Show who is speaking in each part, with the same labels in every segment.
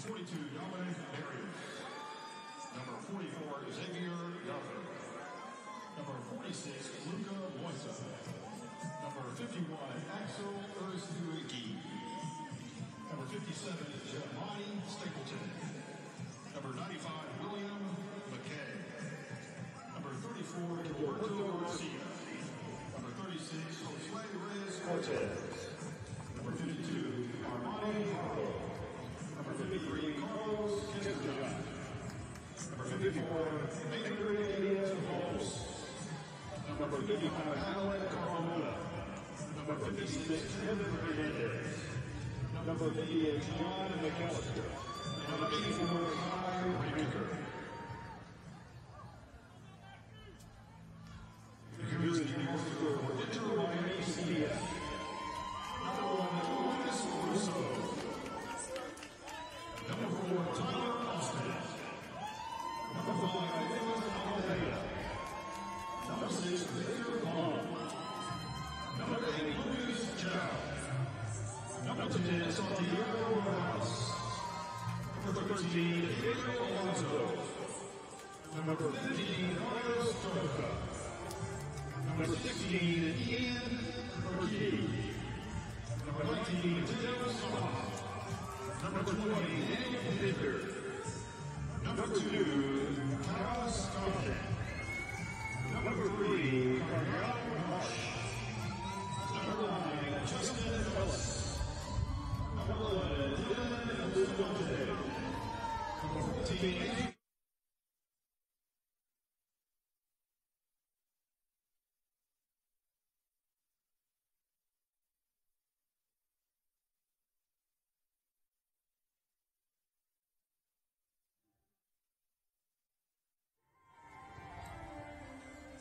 Speaker 1: 42, Jamani Stapleton. Number 44, Xavier Gozo. Number 46, Gozo. Number 51, Axel Erstugi. Number 57, Jamani Stapleton. Number 95, William McKay. Number 34, Roberto Garcia. Number 36, Jose Reyes Cortez. Number 52, Armani Harlow. Number 53, Carlos Castellan. Number 54, Adrian Holmes. Number 55, Alan Carmona. Number 56, Hernandez. Number 58, John McAllister. Number 84, Kyle Raker. Here's the new score for Miami CDF. Number 1, Lucas Russo. Number 4, Tyler Austin. Number 5, Nicholas Almeida. Number 6, Victor Long. Number 8, Lucas Chow. Number 10, Santiago Morales. Number 13, Xavier Gozo. Number 15, Carlos Toca. Number 16, Ian Murphy. Number 19, Tim Scott. Number 20, Daniel Baker. Number 2, Tara Stockton. Number 3, Carl Rush. Number 9, Justin Ellis. Number 11, Dylan Bustamante. Number 14,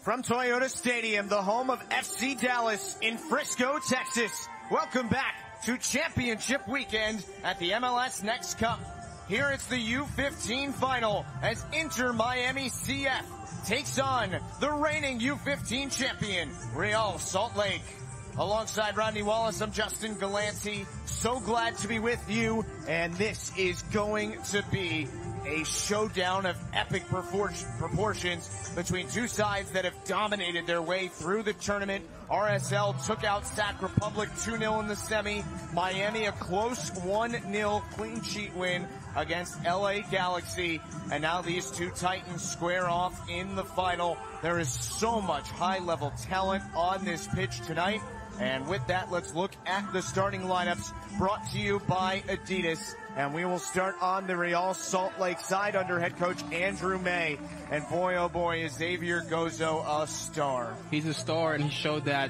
Speaker 2: from Toyota Stadium, the home of FC Dallas in Frisco, Texas. Welcome back to Championship Weekend at the MLS NEXT Cup. Here it's the U15 final as Inter Miami CF takes on the reigning U15 champion, Real Salt Lake. Alongside Rodney Wallace, I'm Justin Galanti. So glad to be with you, and this is going to be a showdown of epic proportions between two sides that have dominated their way through the tournament. RSL took out Sac Republic 2-0 in the semi. Miami a close 1-0 clean sheet win against LA Galaxy. And now these two Titans square off in the final. There is so much high-level talent on this pitch tonight. And with that, let's look at the starting lineups brought to you by Adidas. And we will start on the Real Salt Lake side under head coach Andrew May. And boy, oh boy, is Xavier Gozo a star.
Speaker 3: He's a star, and he showed that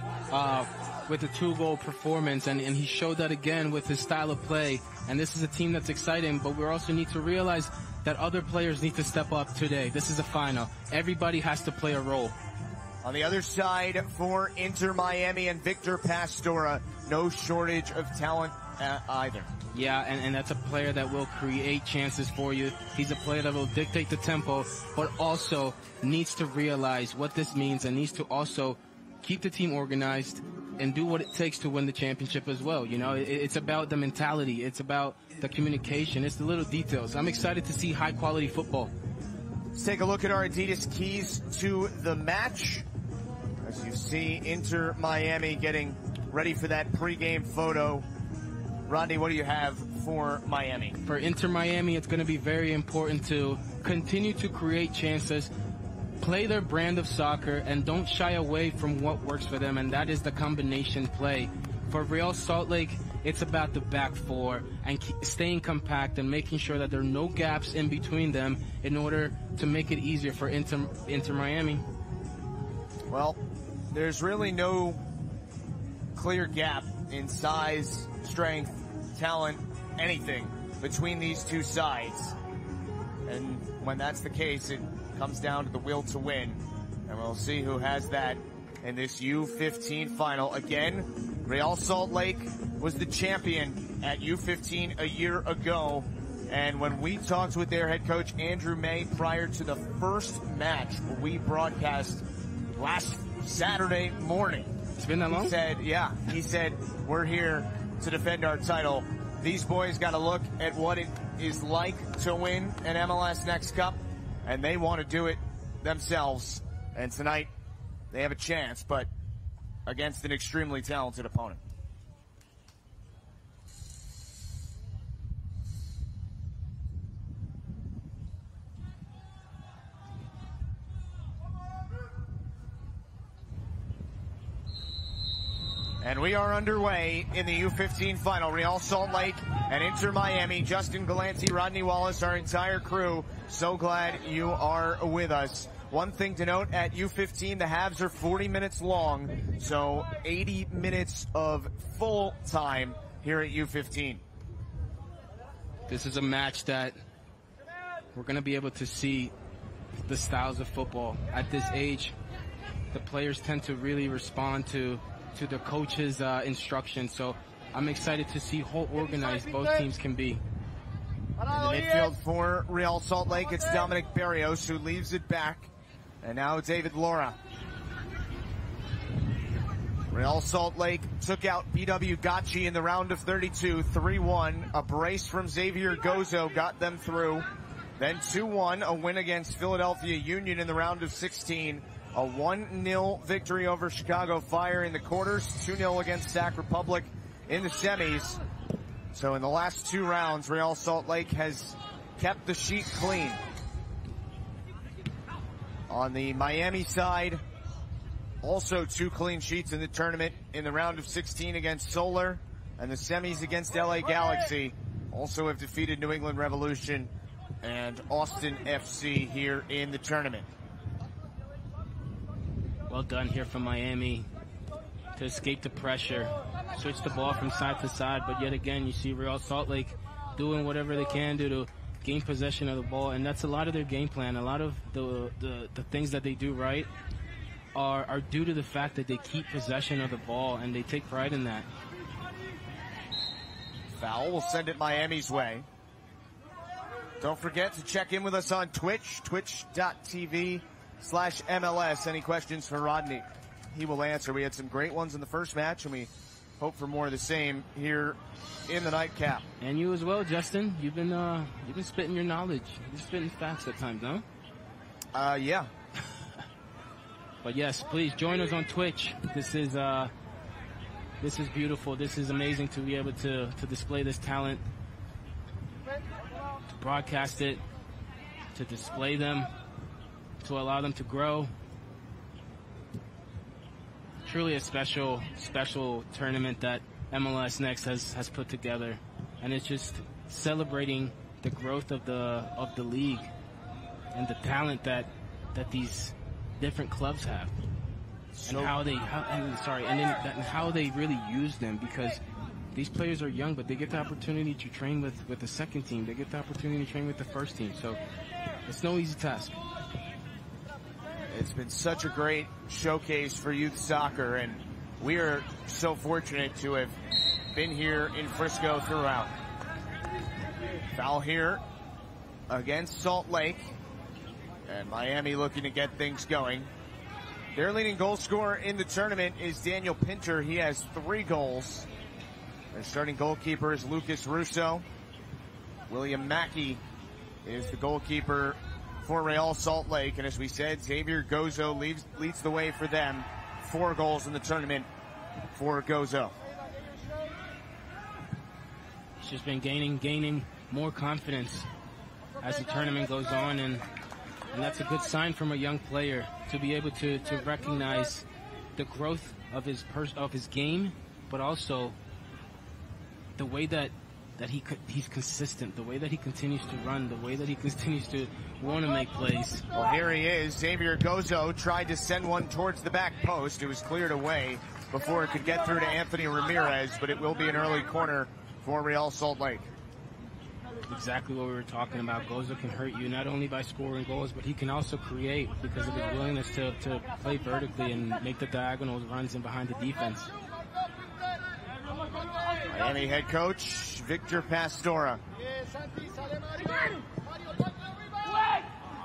Speaker 3: with a 2-goal performance, and he showed that again with his style of play. And this is a team that's exciting, but we also need to realize that other players need to step up today. This is a final. Everybody has to play a role.
Speaker 2: On the other side for Inter Miami and Victor Pastora, no shortage of talent either.
Speaker 3: Yeah, and that's a player that will create chances for you. He's a player that will dictate the tempo, but also needs to realize what this means and needs to also keep the team organized and do what it takes to win the championship as well. You know, it's about the mentality. It's about the communication. It's the little details. I'm excited to see high-quality football.
Speaker 2: Let's take a look at our Adidas keys to the match. As you see, Inter Miami getting ready for that pregame photo. Rodney, what do you have for Miami?
Speaker 3: For Inter Miami, it's going to be very important to continue to create chances, play their brand of soccer, and don't shy away from what works for them, and that is the combination play. For Real Salt Lake, it's about the back four and staying compact and making sure that there are no gaps in between them in order to make it easier for Inter Miami.
Speaker 2: Well, there's really no clear gap in size, strength, talent, anything between these two sides. And when that's the case, it comes down to the will to win. And we'll see who has that in this U15 final. Again, Real Salt Lake was the champion at U15 a year ago. And when we talked with their head coach, Andrew May, prior to the first match we broadcast last Saturday morning.
Speaker 3: It's been that long?
Speaker 2: He said, we're here to defend our title. These boys got to look at what it is like to win an MLS Next Cup, and they want to do it themselves. And tonight, they have a chance, but against an extremely talented opponent. And we are underway in the U15 final. Real Salt Lake and Inter Miami. Justin Galanti, Rodney Wallace, our entire crew. So glad you are with us. One thing to note, at U15, the halves are 40 minutes long, so 80 minutes of full time here at U15.
Speaker 3: This is a match that we're going to be able to see the styles of football. At this age, the players tend to really respond to the coach's instructions, so I'm excited to see how organized both teams can be.
Speaker 2: In the midfield for Real Salt Lake, it's Dominic Barrios who leaves it back, and now David Laura. Real Salt Lake took out BW Gacci in the round of 32, 3-1. A brace from Xavier Gozo got them through. Then 2-1, a win against Philadelphia Union in the round of 16. A 1-0 victory over Chicago Fire in the quarters, 2-0 against Sac Republic in the semis. So in the last two rounds, Real Salt Lake has kept the sheet clean. On the Miami side, also 2 clean sheets in the tournament in the round of 16 against Solar, and the semis against LA Galaxy. Also have defeated New England Revolution and Austin FC here in the tournament.
Speaker 3: Well done here from Miami to escape the pressure, switch the ball from side to side, but yet again you see Real Salt Lake doing whatever they can do to gain possession of the ball, and that's a lot of their game plan. A lot of the things that they do right are due to the fact that they keep possession of the ball, and they take pride in that.
Speaker 2: Foul will send it Miami's way. Don't forget to check in with us on Twitch, twitch.tv/MLS. Any questions for Rodney? He will answer. We had some great ones in the first match, and we hope for more of the same here in the nightcap.
Speaker 3: And you as well, Justin. You've been spitting your knowledge. You're spitting facts at times, no?
Speaker 2: Yeah.
Speaker 3: But yes, please join us on Twitch. This is beautiful. This is amazing to be able to display this talent, to broadcast it, to display them, to allow them to grow. Truly a special tournament that MLS Next has put together, and it's just celebrating the growth of the league and the talent that these different clubs have, and how they really use them, because these players are young, but they get the opportunity to train with the second team. They get the opportunity to train with the first team, so it's no easy task.
Speaker 2: It's been such a great showcase for youth soccer, and we are so fortunate to have been here in Frisco throughout. Foul here against Salt Lake, and Miami looking to get things going. Their leading goal scorer in the tournament is Daniel Pinter. He has 3 goals. Their starting goalkeeper is Lucas Russo. William Mackey is the goalkeeper for Real Salt Lake, and as we said, Xavier Gozo leads the way for them. 4 goals in the tournament for Gozo.
Speaker 3: He's just been gaining more confidence as the tournament goes on, and that's a good sign from a young player to be able to recognize the growth of his game, but also the way that he's consistent, the way that he continues to run, the way that he continues to want to make plays.
Speaker 2: Well, here he is. Xavier Gozo tried to send one towards the back post. It was cleared away before it could get through to Anthony Ramirez, but it will be an early corner for Real Salt Lake.
Speaker 3: Exactly what we were talking about. Gozo can hurt you not only by scoring goals, but he can also create because of his willingness to play vertically and make the diagonals runs in behind the defense.
Speaker 2: Miami head coach Victor Pastora.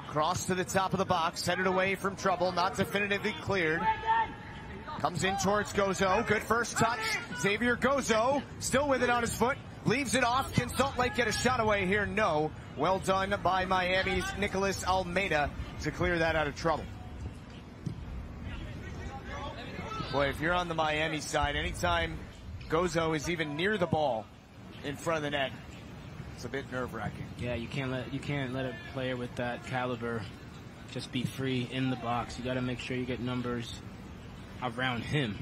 Speaker 2: Cross to the top of the box, headed away from trouble, not definitively cleared. Comes in towards Gozo. Good first touch. Xavier Gozo still with it on his foot. Leaves it off. Can Salt Lake get a shot away here? No. Well done by Miami's Nicholas Almeida to clear that out of trouble. Boy, if you're on the Miami side, anytime Gozo is even near the ball in front of the net, it's a bit nerve-wracking.
Speaker 3: Yeah, you can't let a player with that caliber just be free in the box. You got to make sure you get numbers around him.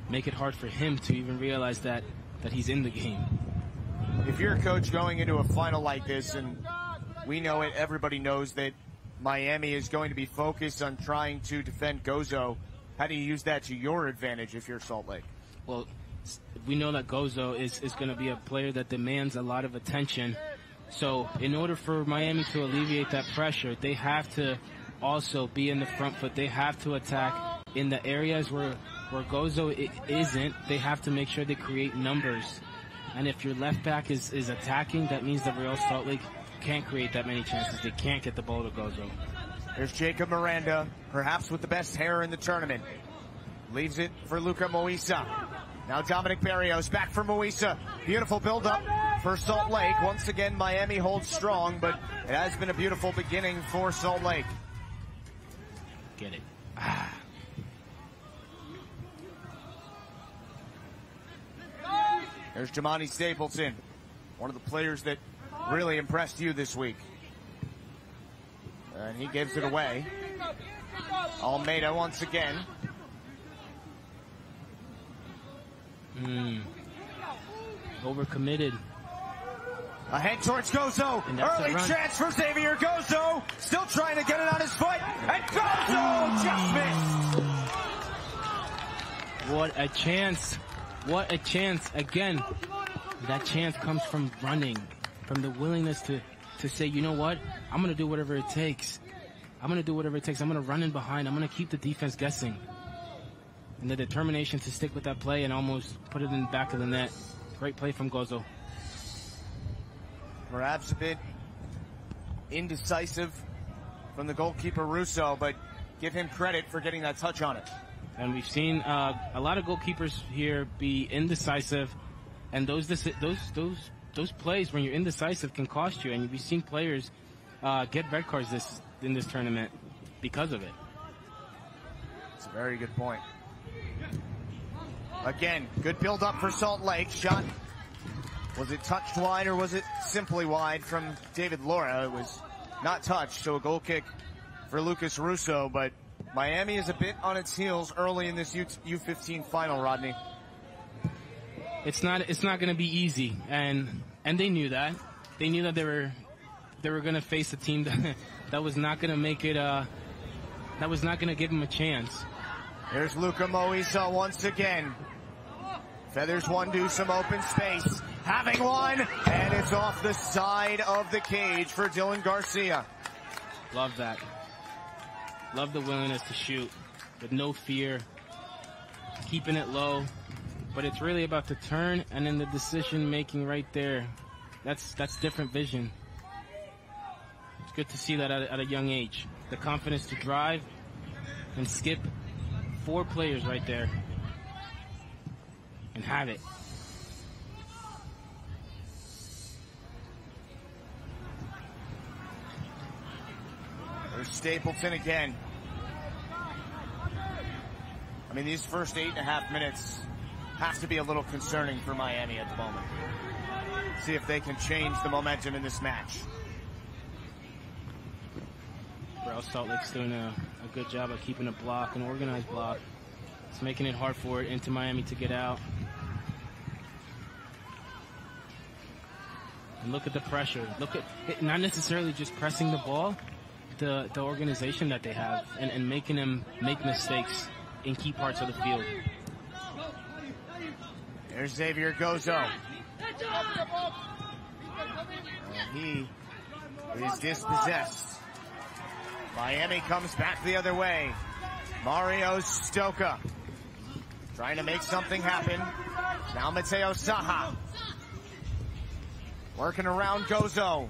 Speaker 3: Make it hard for him to even realize that he's in the game.
Speaker 2: If you're a coach going into a final like this, and we know it, everybody knows that Miami is going to be focused on trying to defend Gozo, how do you use that to your advantage if you're Salt Lake?
Speaker 3: Well, we know that Gozo is going to be a player that demands a lot of attention. So in order for Miami to alleviate that pressure, they have to also be in the front foot. They have to attack in the areas where Gozo isn't. They have to make sure they create numbers. And if your left back is attacking, that means that Real Salt Lake can't create that many chances. They can't get the ball to Gozo.
Speaker 2: There's Jacob Miranda, perhaps with the best hair in the tournament. Leaves it for Luca Moisa. Now Dominic Barrios back for Moisa. Beautiful build-up for Salt Lake. Once again, Miami holds strong, but it has been a beautiful beginning for Salt Lake.
Speaker 3: Get it.
Speaker 2: There's Jamani Stapleton, one of the players that really impressed you this week. And he gives it away. Almeida once again.
Speaker 3: Overcommitted.
Speaker 2: Ahead towards Gozo. Early chance for Xavier Gozo. Still trying to get it on his foot. And Gozo just missed.
Speaker 3: What a chance. What a chance. Again, that chance comes from running, from the willingness to say, you know what? I'm going to do whatever it takes. I'm going to do whatever it takes. I'm going to run in behind. I'm going to keep the defense guessing. And the determination to stick with that play and almost put it in the back of the net. Great play from Gozo.
Speaker 2: Perhaps a bit indecisive from the goalkeeper Russo, but give him credit for getting that touch on it.
Speaker 3: And we've seen a lot of goalkeepers here be indecisive, and those plays when you're indecisive can cost you. And we've seen players get red cards in this tournament because of it.
Speaker 2: It's a very good point. Again, good build up for Salt Lake. Shot, was it touched wide or was it simply wide from David Laura? It was not touched, so a goal kick for Lucas Russo, but Miami is a bit on its heels early in this U15 final, Rodney.
Speaker 3: It's not going to be easy, and they knew that. They knew that they were going to face a team that was not going to make it. That was not going to give them a chance.
Speaker 2: Here's Luca Moisa once again. Feathers one, do some open space. Having one, and it's off the side of the cage for Dylan Garcia.
Speaker 3: Love that. Love the willingness to shoot with no fear, keeping it low. But it's really about the turn and then the decision making right there. That's different vision. It's good to see that at a young age. The confidence to drive and skip 4 players right there and have it.
Speaker 2: There's Stapleton again. I mean, these first 8.5 minutes have to be a little concerning for Miami at the moment. See if they can change the momentum in this match.
Speaker 3: Real Salt Lake's doing a good job of keeping a block, an organized block. It's making it hard for it into Miami to get out. And look at the pressure. Look at it, not necessarily just pressing the ball, the organization that they have and making them make mistakes in key parts of the field.
Speaker 2: There's Xavier Gozo. He is dispossessed. Miami comes back the other way. Mario Stoka trying to make something happen. Now Mateo Saha working around Gozo.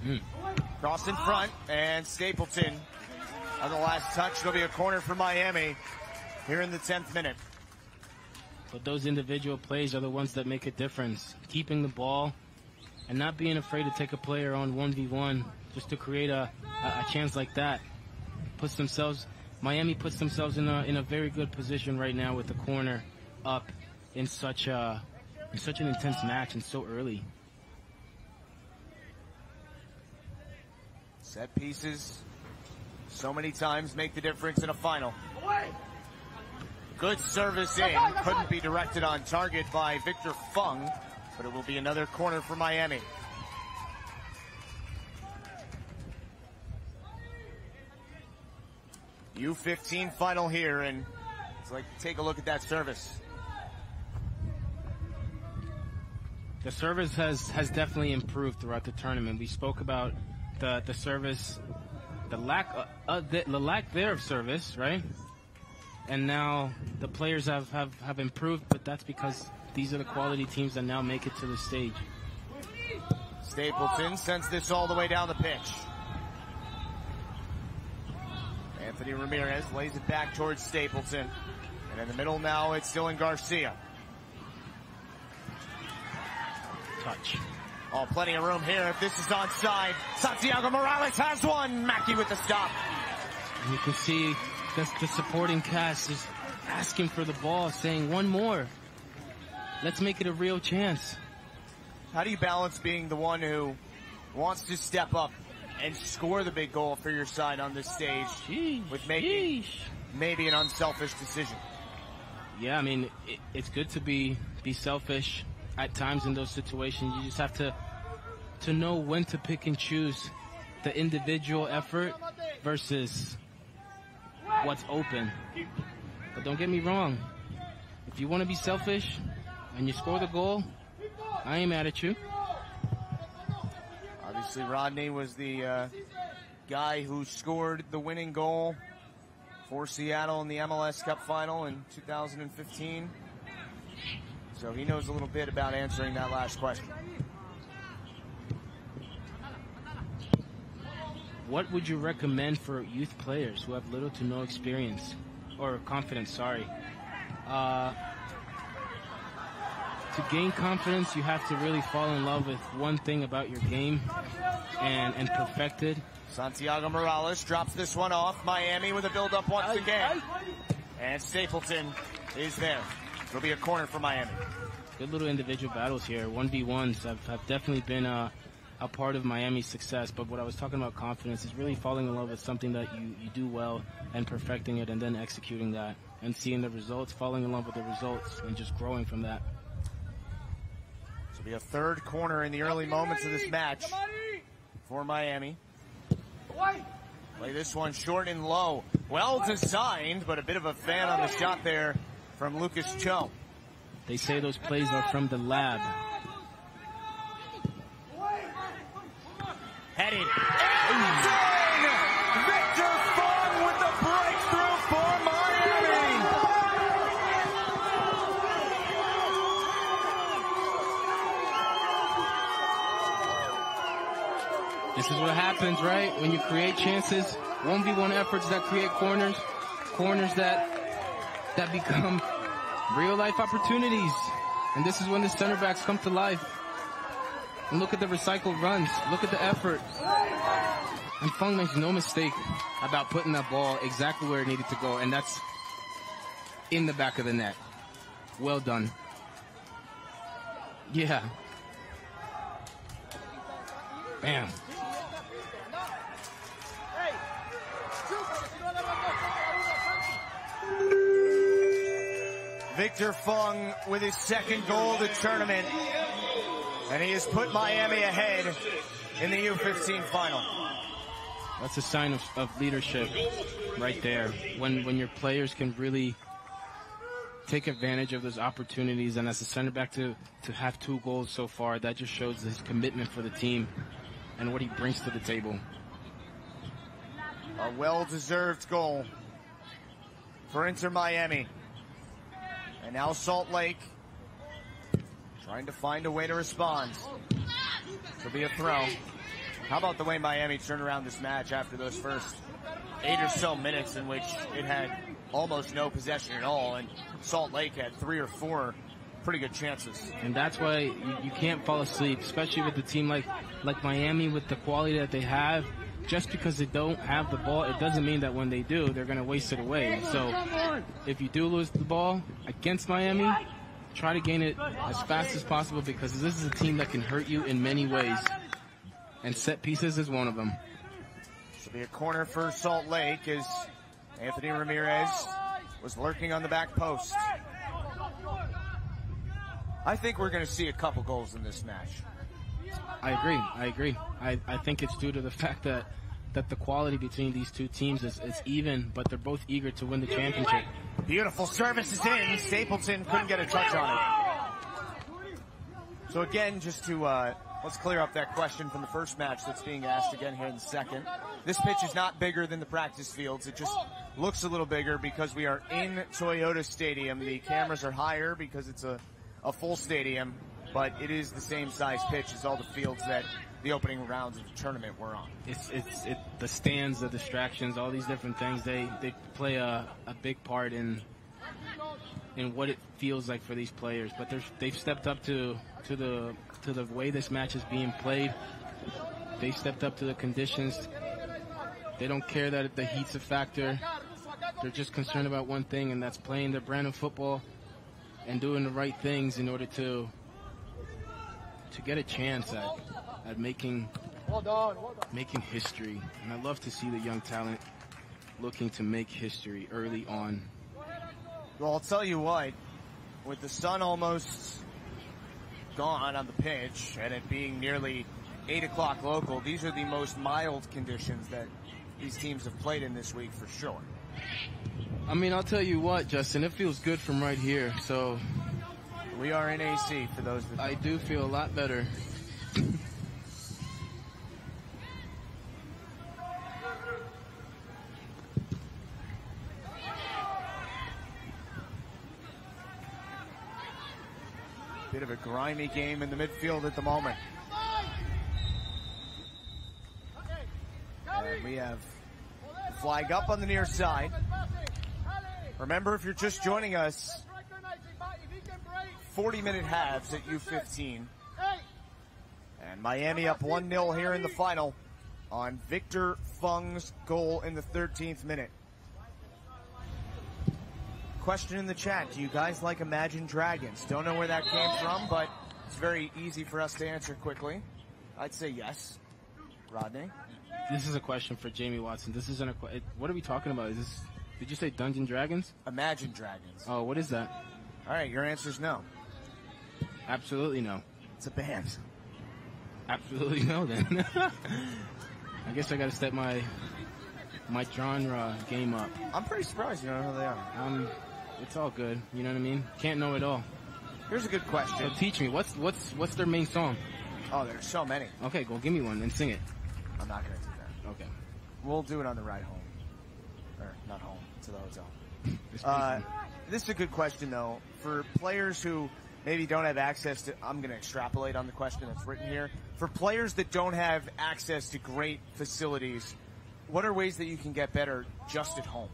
Speaker 2: Cross in front, and Stapleton on the last touch. It'll be a corner for Miami. here in the 10th minute.
Speaker 3: But those individual plays are the ones that make a difference. Keeping the ball and not being afraid to take a player on 1v1 just to create a chance like that. Miami puts themselves in a very good position right now with the corner up in such an intense match and so early.
Speaker 2: Set pieces so many times make the difference in a final. Good service in, couldn't be directed on target by Victor Fung, but it will be another corner for Miami. U15 final here, and it's like, take a look at that service.
Speaker 3: The service has definitely improved throughout the tournament. We spoke about the service, the lack there of service, right? And now the players have improved, but that's because these are the quality teams that now make it to the stage.
Speaker 2: Stapleton sends this all the way down the pitch. Anthony Ramirez lays it back towards Stapleton. And in the middle now, it's Dylan Garcia.
Speaker 3: Touch.
Speaker 2: Oh, plenty of room here if this is onside. Santiago Morales has one. Mackey with the stop.
Speaker 3: And you can see the supporting cast is asking for the ball, saying one more. Let's make it a real chance.
Speaker 2: How do you balance being the one who wants to step up and score the big goal for your side on this stage with making maybe an unselfish decision?
Speaker 3: Yeah, I mean, it's good to be selfish at times in those situations. You just have to know when to pick and choose the individual effort versus what's open. But don't get me wrong. If you want to be selfish and you score the goal, I ain't mad at you.
Speaker 2: Obviously, Rodney was the guy who scored the winning goal for Seattle in the MLS Cup final in 2015. So he knows a little bit about answering that last question.
Speaker 3: What would you recommend for youth players who have little to no experience or confidence, sorry? To gain confidence, you have to really fall in love with one thing about your game and perfect it.
Speaker 2: Santiago Morales drops this one off. Miami with a build-up once again. And Stapleton is there. It'll be a corner for Miami.
Speaker 3: Good little individual battles here. 1v1s have definitely been a part of Miami's success. But what I was talking about confidence is really falling in love with something that you do well and perfecting it and then executing that and seeing the results, falling in love with the results and just growing from that.
Speaker 2: This will be a third corner in the early moments of this match for Miami. Play this one short and low. Well designed, but a bit of a fan on the shot there from Lucas Cho.
Speaker 3: They say those plays are from the lab.
Speaker 2: Headed. Victor Fung with the breakthrough for Miami.
Speaker 3: This is what happens, right? When you create chances, 1v1 efforts that create corners that become real life opportunities. And this is when the center backs come to life. And look at the recycled runs. Look at the effort. And Fung makes no mistake about putting that ball exactly where it needed to go. And that's in the back of the net. Well done. Yeah. Bam.
Speaker 2: Victor Fung with his second goal of the tournament. And he has put Miami ahead in the U15 final.
Speaker 3: That's a sign of leadership right there. When your players can really take advantage of those opportunities. And as a center back to have 2 goals so far, that just shows his commitment for the team and what he brings to the table.
Speaker 2: A well-deserved goal for Inter Miami. And now Salt Lake trying to find a way to respond. It'll be a throw. How about the way Miami turned around this match after those first 8 or so minutes in which it had almost no possession at all, and Salt Lake had 3 or 4 pretty good chances.
Speaker 3: And that's why you can't fall asleep, especially with a team like Miami with the quality that they have. Just because they don't have the ball, it doesn't mean that when they do, they're going to waste it away. So if you do lose the ball against Miami, try to gain it as fast as possible, because this is a team that can hurt you in many ways. And set pieces is one of them.
Speaker 2: This will be a corner for Salt Lake as Anthony Ramirez was lurking on the back post. I think we're going to see a couple goals in this match.
Speaker 3: I agree. I think it's due to the fact that the quality between these two teams is even, but they're both eager to win the championship.
Speaker 2: Beautiful service is in. Stapleton couldn't get a touch on it. So again, just to let's clear up that question from the first match that's being asked again here in the second. This pitch is not bigger than the practice fields. It just looks a little bigger because we are in Toyota Stadium. The cameras are higher because it's a full stadium, but it is the same size pitch as all the fields that the opening rounds of the tournament were on.
Speaker 3: The stands, the distractions, all these different things, they play a big part in what it feels like for these players. But they've stepped up to the way this match is being played. They stepped up to the conditions. They don't care that the heat's a factor. They're just concerned about one thing, and that's playing their brand of football and doing the right things in order to get a chance at making history. And I love to see the young talent looking to make history early on.
Speaker 2: Well, I'll tell you what, with the sun almost gone on the pitch and it being nearly 8 o'clock local, these are the most mild conditions that these teams have played in this week for sure.
Speaker 3: I mean, I'll tell you what, Justin, it feels good from right here. So
Speaker 2: we are in AC for those that
Speaker 3: I do feel a lot better.
Speaker 2: Bit of a grimy game in the midfield at the moment. And we have the flag up on the near side. Remember, if you're just joining us, 40-minute halves at U15. And Miami up 1-0 here in the final on Victor Fung's goal in the 13th minute. Question in the chat, do you guys like Imagine Dragons? Don't know where that came from, but it's very easy for us to answer quickly. I'd say yes. Rodney?
Speaker 3: This is a question for Jamie Watson. This isn't a what are we talking about? Did you say Dungeon Dragons?
Speaker 2: Imagine Dragons.
Speaker 3: Oh, what is that?
Speaker 2: All right, your answer's no.
Speaker 3: Absolutely no.
Speaker 2: It's a band.
Speaker 3: Absolutely no, then. I guess I got to step my genre game up.
Speaker 2: I'm pretty surprised you don't know who they are.
Speaker 3: It's all good. You know what I mean? Can't know it all.
Speaker 2: Here's a good question.
Speaker 3: So teach me. What's their main song?
Speaker 2: Oh, there's so many.
Speaker 3: Okay, well, give me one and sing it.
Speaker 2: I'm not going to do that.
Speaker 3: Okay.
Speaker 2: We'll do it on the ride home. Or not home, to the hotel. This is a good question, though. For players who maybe don't have access to, I'm going to extrapolate on the question that's written here. For players that don't have access to great facilities, what are ways that you can get better just at home?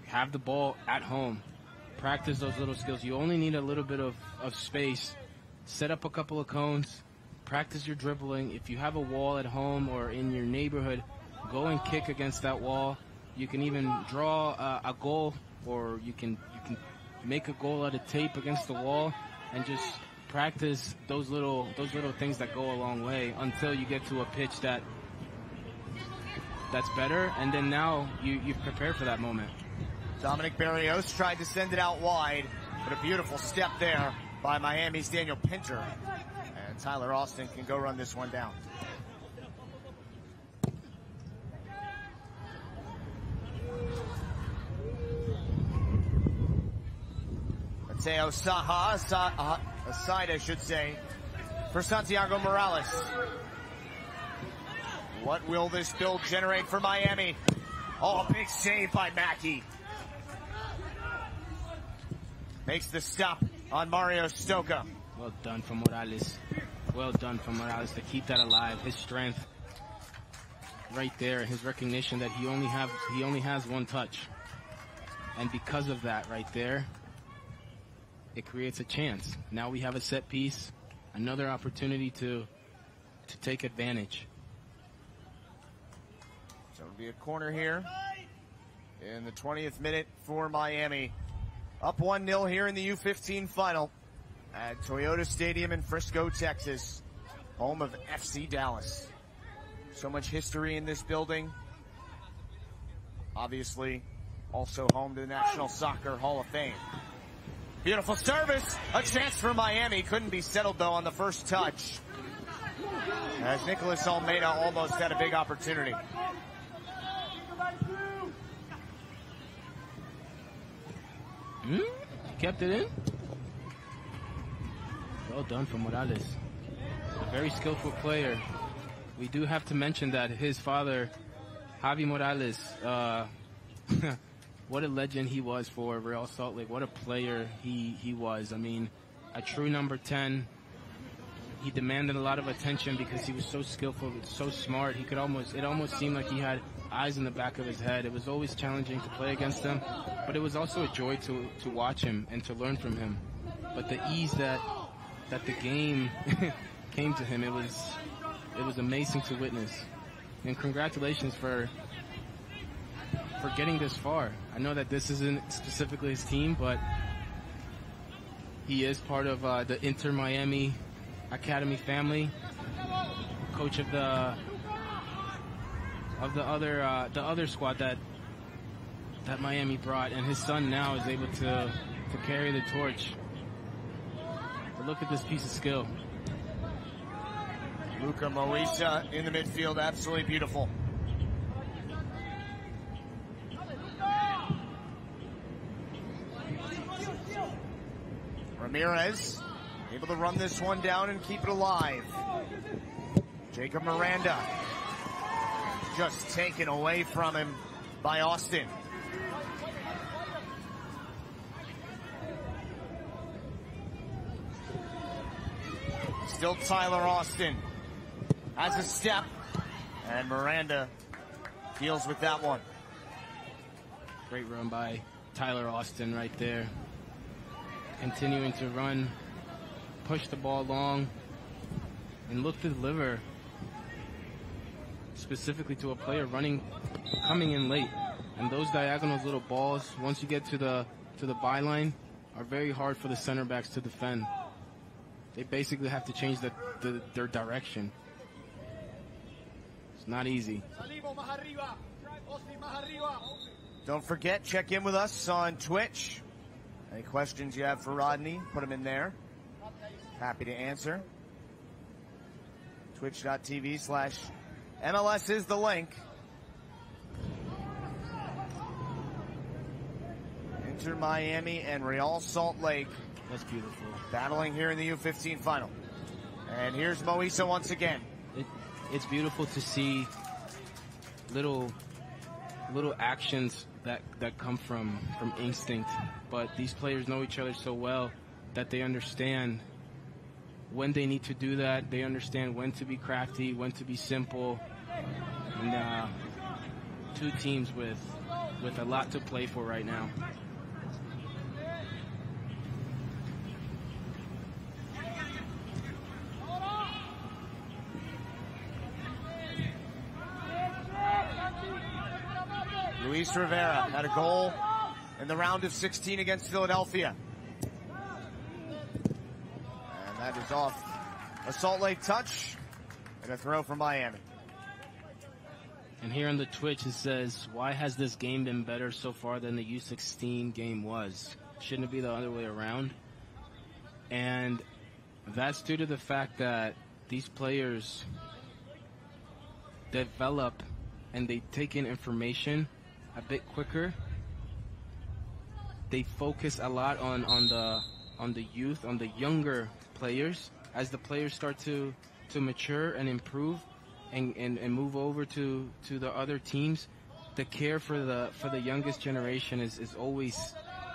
Speaker 3: Have the ball at home. Practice those little skills. You only need a little bit of space. Set up a couple of cones. Practice your dribbling. If you have a wall at home or in your neighborhood, go and kick against that wall. You can even draw a goal, or you can make a goal out of tape against the wall, and just practice those little things that go a long way until you get to a pitch that's better, and then now you've prepared for that moment.
Speaker 2: Dominic Barrios tried to send it out wide, but a beautiful step there by Miami's Daniel Pinter. And Tyler Austin can go run this one down. Mateo aside, I should say, for Santiago Morales. What will this build generate for Miami? Oh, a big save by Mackey. Makes the stop on Mario Stoka.
Speaker 3: Well done for Morales. Well done for Morales to keep that alive. His strength. right there, his recognition that he only has one touch. And because of that right there, it creates a chance. Now we have a set piece, another opportunity to take advantage.
Speaker 2: So it'll be a corner here in the 20th minute for Miami. Up 1-0 here in the U15 final at Toyota Stadium in Frisco, Texas, home of FC Dallas. So much history in this building. Obviously, also home to the National Soccer Hall of Fame. Beautiful service. A chance for Miami. Couldn't be settled, though, on the first touch, as Nicolas Almeida almost had a big opportunity.
Speaker 3: Kept it in. Well done from Morales. A very skillful player. We do have to mention that his father, Javi Morales, what a legend he was for Real Salt Lake. What a player he was. I mean, a true number 10. He demanded a lot of attention because he was so skillful, so smart. It almost seemed like he had eyes in the back of his head. It was always challenging to play against him, but it was also a joy to watch him and to learn from him. But the ease that the game came to him, it was amazing to witness. And congratulations for getting this far. I know that this isn't specifically his team, but he is part of the Inter Miami Academy family, coach of the other squad that Miami brought, and his son now is able to carry the torch. But look at this piece of skill.
Speaker 2: Luca Moisa in the midfield, absolutely beautiful. Ramirez able to run this one down and keep it alive. Jacob Miranda just taken away from him by Austin. Still Tyler Austin has a step, and Miranda deals with that one.
Speaker 3: Great run by Tyler Austin right there. Continuing to run, push the ball long, and look to deliver specifically to a player coming in late. And those diagonal little balls, once you get to the byline, are very hard for the center backs to defend. They basically have to change their direction. It's not easy.
Speaker 2: Don't forget, check in with us on Twitch. Any questions you have for Rodney, put them in there. Happy to answer. Twitch.tv/MLS is the link. Inter Miami and Real Salt Lake.
Speaker 3: That's beautiful.
Speaker 2: Battling here in the U15 final. And here's Moisa once again.
Speaker 3: It's beautiful to see little actions that come from instinct. But these players know each other so well that they understand when they need to do that. They understand when to be crafty, when to be simple. And two teams with a lot to play for right now.
Speaker 2: Luis Rivera had a goal in the round of 16 against Philadelphia. And that is off a Salt Lake touch and a throw from Miami.
Speaker 3: And here on the Twitch it says, why has this game been better so far than the U16 game was? Shouldn't it be the other way around? And that's due to the fact that these players develop and they take in information a bit quicker. They focus a lot on the youth, on the younger players. As the players start to mature and improve and move over to the other teams, the care for the youngest generation is always,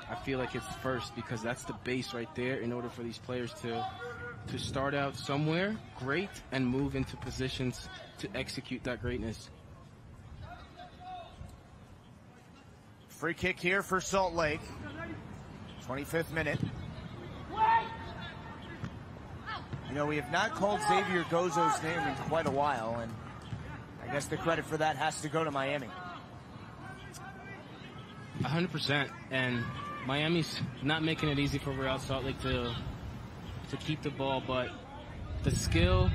Speaker 3: I feel like it's first, because that's the base right there in order for these players to start out somewhere great and move into positions to execute that greatness.
Speaker 2: Free kick here for Salt Lake. 25th minute. You know, we have not called Xavier Gozo's name in quite a while, and I guess the credit for that has to go to Miami.
Speaker 3: 100%. And Miami's not making it easy for Real Salt Lake to keep the ball, but the skill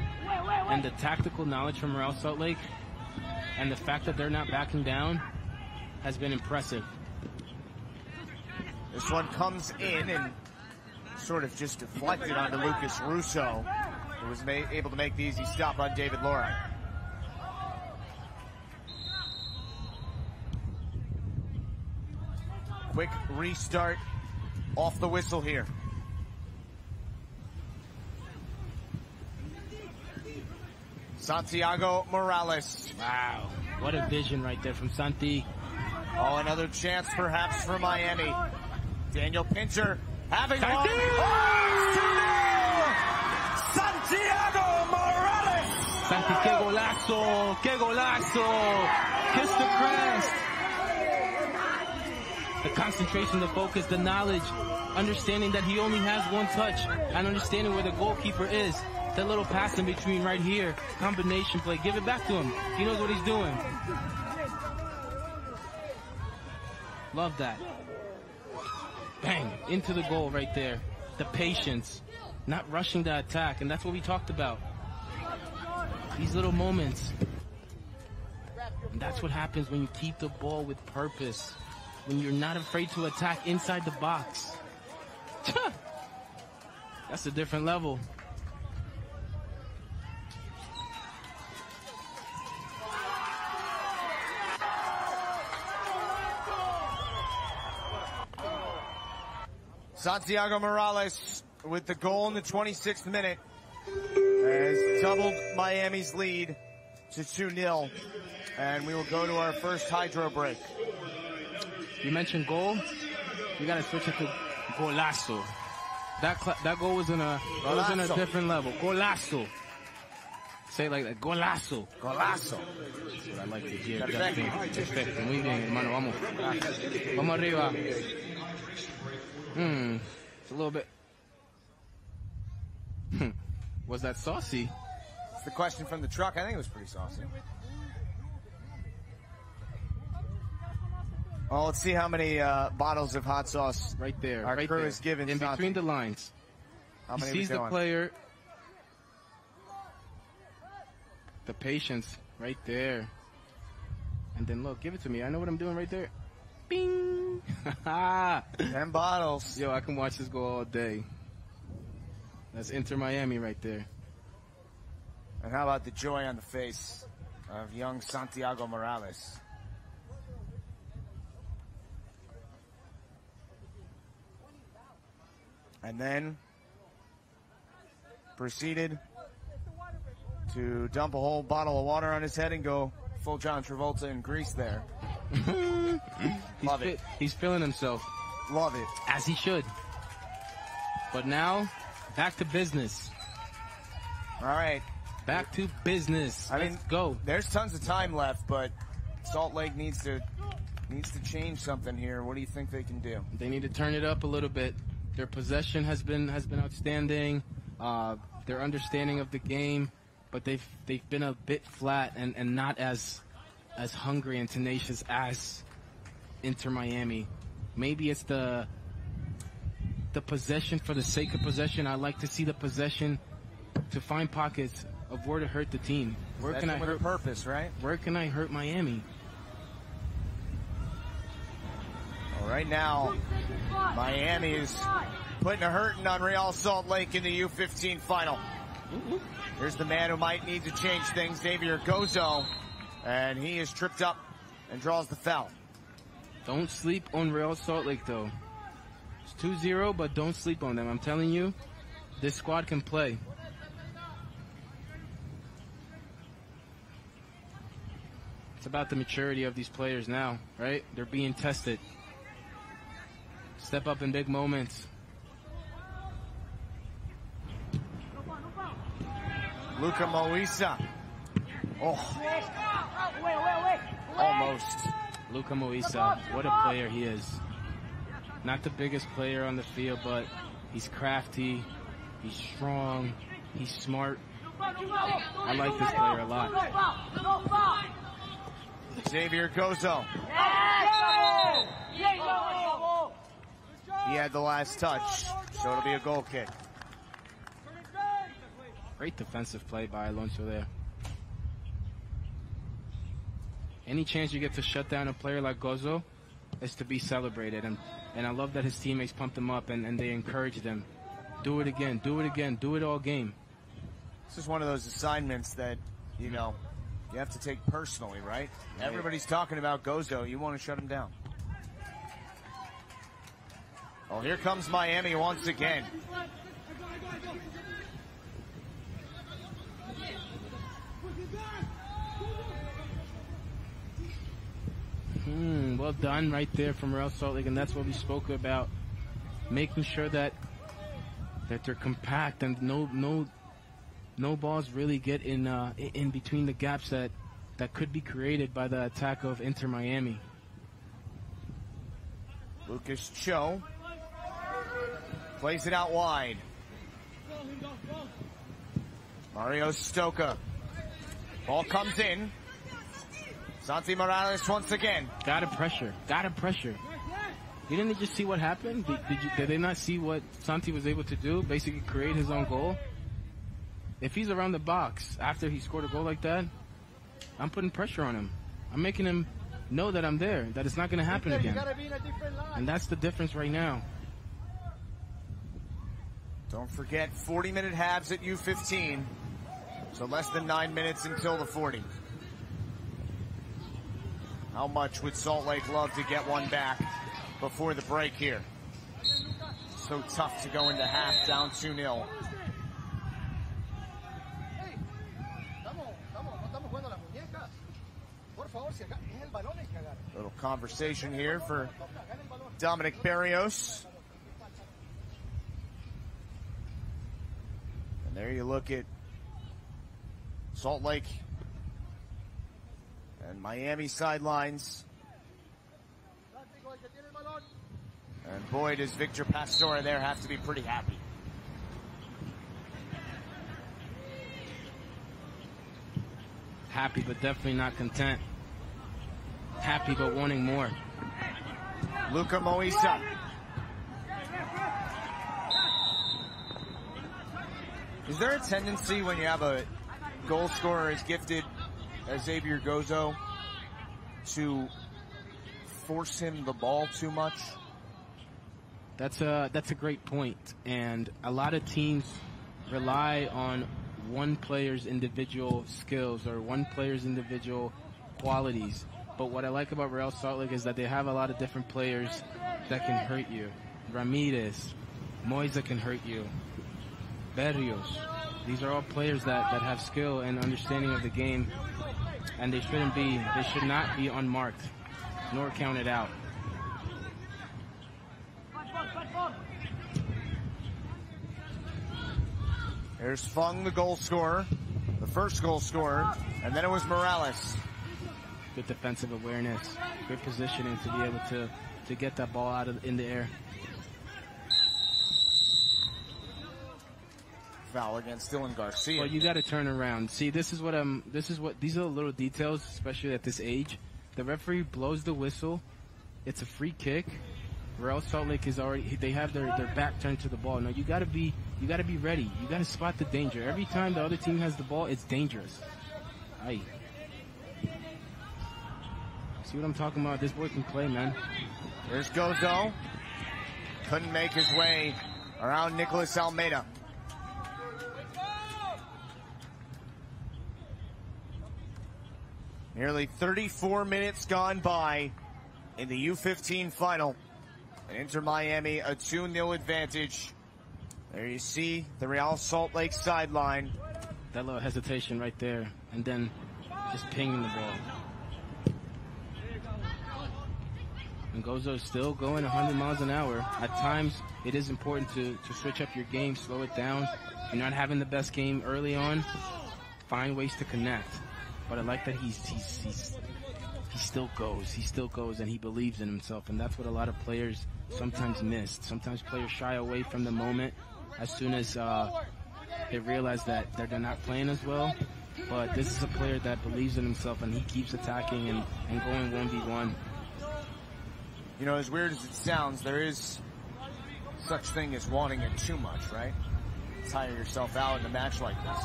Speaker 3: and the tactical knowledge from Real Salt Lake and the fact that they're not backing down has been impressive.
Speaker 2: This one comes in and sort of just deflected onto Lucas Russo, who was able to make the easy stop on David Laura. Quick restart off the whistle here. Santiago Morales.
Speaker 3: Wow, what a vision right there from Santi.
Speaker 2: Oh, another chance perhaps for Miami. Daniel Pinter having one.
Speaker 3: Santi!
Speaker 2: Oh, Santiago Morales!
Speaker 3: Santi, que golazo, que golazo. Kiss the crest. The concentration, the focus, the knowledge, understanding that he only has one touch, and understanding where the goalkeeper is. That little pass in between right here, combination play, give it back to him. He knows what he's doing. Love that. Bang, into the goal right there. The patience, not rushing the attack, and that's what we talked about. These little moments. And that's what happens when you keep the ball with purpose. When you're not afraid to attack inside the box. That's a different level.
Speaker 2: Santiago Morales with the goal in the 26th minute has doubled Miami's lead to 2-0. And we will go to our first hydro break.
Speaker 3: You mentioned goal. You got to switch it to golazo. That goal was in a different level. Golazo. Say it like that. Golazo.
Speaker 2: Golazo.
Speaker 3: That's what I like to hear. Perfecto. Muy bien, hermano. Vamos. Vamos arriba. It's a little bit. Was that saucy?
Speaker 2: It's the question from the truck. I think it was pretty saucy. Well, let's see how many bottles of hot sauce
Speaker 3: right there.
Speaker 2: Our
Speaker 3: right
Speaker 2: crew
Speaker 3: there.
Speaker 2: is given.
Speaker 3: In
Speaker 2: Santi.
Speaker 3: between the lines.
Speaker 2: How
Speaker 3: He
Speaker 2: many
Speaker 3: sees the player. The patience right there. And then look, give it to me. I know what I'm doing right there. Bing!
Speaker 2: 10 bottles.
Speaker 3: Yo, I can watch this go all day. That's Inter Miami right there.
Speaker 2: And how about the joy on the face of young Santiago Morales? And then proceeded to dump a whole bottle of water on his head and go full John Travolta in Greece there. Love it.
Speaker 3: He's feeling himself.
Speaker 2: Love it.
Speaker 3: As he should. But now, back to business.
Speaker 2: All right.
Speaker 3: Back to business.
Speaker 2: Let's
Speaker 3: go.
Speaker 2: There's tons of time left, but Salt Lake needs to change something here. What do you think they can do?
Speaker 3: They need to turn it up a little bit. Their possession has been outstanding. Their understanding of the game, but they've been a bit flat and not as hungry and tenacious as Inter Miami. Maybe it's the possession for the sake of possession. I like to see the possession to find pockets of where to hurt the team. Where can I hurt
Speaker 2: purpose, right?
Speaker 3: Where can I hurt Miami?
Speaker 2: Well, right now, Miami is putting a hurting on Real Salt Lake in the U15 final. Here's the man who might need to change things, Xavier Gozo, and he is tripped up and draws the foul.
Speaker 3: Don't sleep on Real Salt Lake, though. It's 2-0, but don't sleep on them. I'm telling you, this squad can play. It's about the maturity of these players now, right? They're being tested. Step up in big moments.
Speaker 2: Luka Moisa. Oh. Almost.
Speaker 3: Luka Moisa, what a player he is. Not the biggest player on the field, but he's crafty, he's strong, he's smart. I like this player a lot.
Speaker 2: Xavier Gozo. He had the last touch, so it'll be a goal kick.
Speaker 3: Great defensive play by Alonso there. Any chance you get to shut down a player like Gozo is to be celebrated. And I love that his teammates pumped him up and they encouraged him. Do it again, do it again, do it all game.
Speaker 2: This is one of those assignments that, you know, you have to take personally, right? Everybody's talking about Gozo. You want to shut him down. Well, here comes Miami once again.
Speaker 3: Well done right there from Real Salt Lake, and that's what we spoke about. Making sure that they're compact and no balls really get in between the gaps that could be created by the attack of Inter Miami.
Speaker 2: Lucas Cho plays it out wide. Mario Stoka. Ball comes in. Santi Morales once again.
Speaker 3: Gotta pressure. You didn't just see what happened? Did they not see what Santi was able to do? Basically create his own goal? If he's around the box after he scored a goal like that, I'm putting pressure on him. I'm making him know that I'm there, that it's not going to happen again. And that's the difference right now.
Speaker 2: Don't forget, 40-minute halves at U15. So less than 9 minutes until the 40. How much would Salt Lake love to get one back before the break here? So tough to go into half down 2-0. Little conversation here for Dominic Barrios. And there you look at Salt Lake and Miami sidelines. And boy, does Victor Pastore there have to be pretty happy.
Speaker 3: Happy, but definitely not content. Happy, but wanting more.
Speaker 2: Luka Moisa. Is there a tendency when you have a goal scorer as gifted as Xavier Gozo to force him the ball too much?
Speaker 3: That's a great point. And a lot of teams rely on one player's individual skills or one player's individual qualities. But what I like about Real Salt Lake is that they have a lot of different players that can hurt you. Ramirez, Moisa can hurt you. Barrios. These are all players that have skill and understanding of the game, and they should not be unmarked nor counted out.
Speaker 2: There's Fung, the goal scorer, the first goal scorer, and then it was Morales.
Speaker 3: Good defensive awareness, good positioning to be able to get that ball out in the air.
Speaker 2: Foul against Dylan Garcia.
Speaker 3: Well, you got to turn around. See, these are the little details, especially at this age. The referee blows the whistle. It's a free kick. Real Salt Lake is they have their back turned to the ball. Now you got to be ready. You got to spot the danger. Every time the other team has the ball, it's dangerous. Aye. See what I'm talking about? This boy can play, man.
Speaker 2: There's Gozo. Couldn't make his way around Nicolas Almeida. Nearly 34 minutes gone by in the U15 final. And Inter Miami a 2-0 advantage. There you see the Real Salt Lake sideline.
Speaker 3: That little hesitation right there, and then just pinging the ball. And Gozo is still going 100 miles an hour. At times, it is important to switch up your game, slow it down. You're not having the best game early on. Find ways to connect. But I like that he's he still goes. He still goes, and he believes in himself, and that's what a lot of players sometimes miss. Sometimes players shy away from the moment as soon as they realize that they're not playing as well. But this is a player that believes in himself, and he keeps attacking and going 1v1.
Speaker 2: You know, as weird as it sounds, there is such thing as wanting it too much, right? Tire yourself out in a match like this.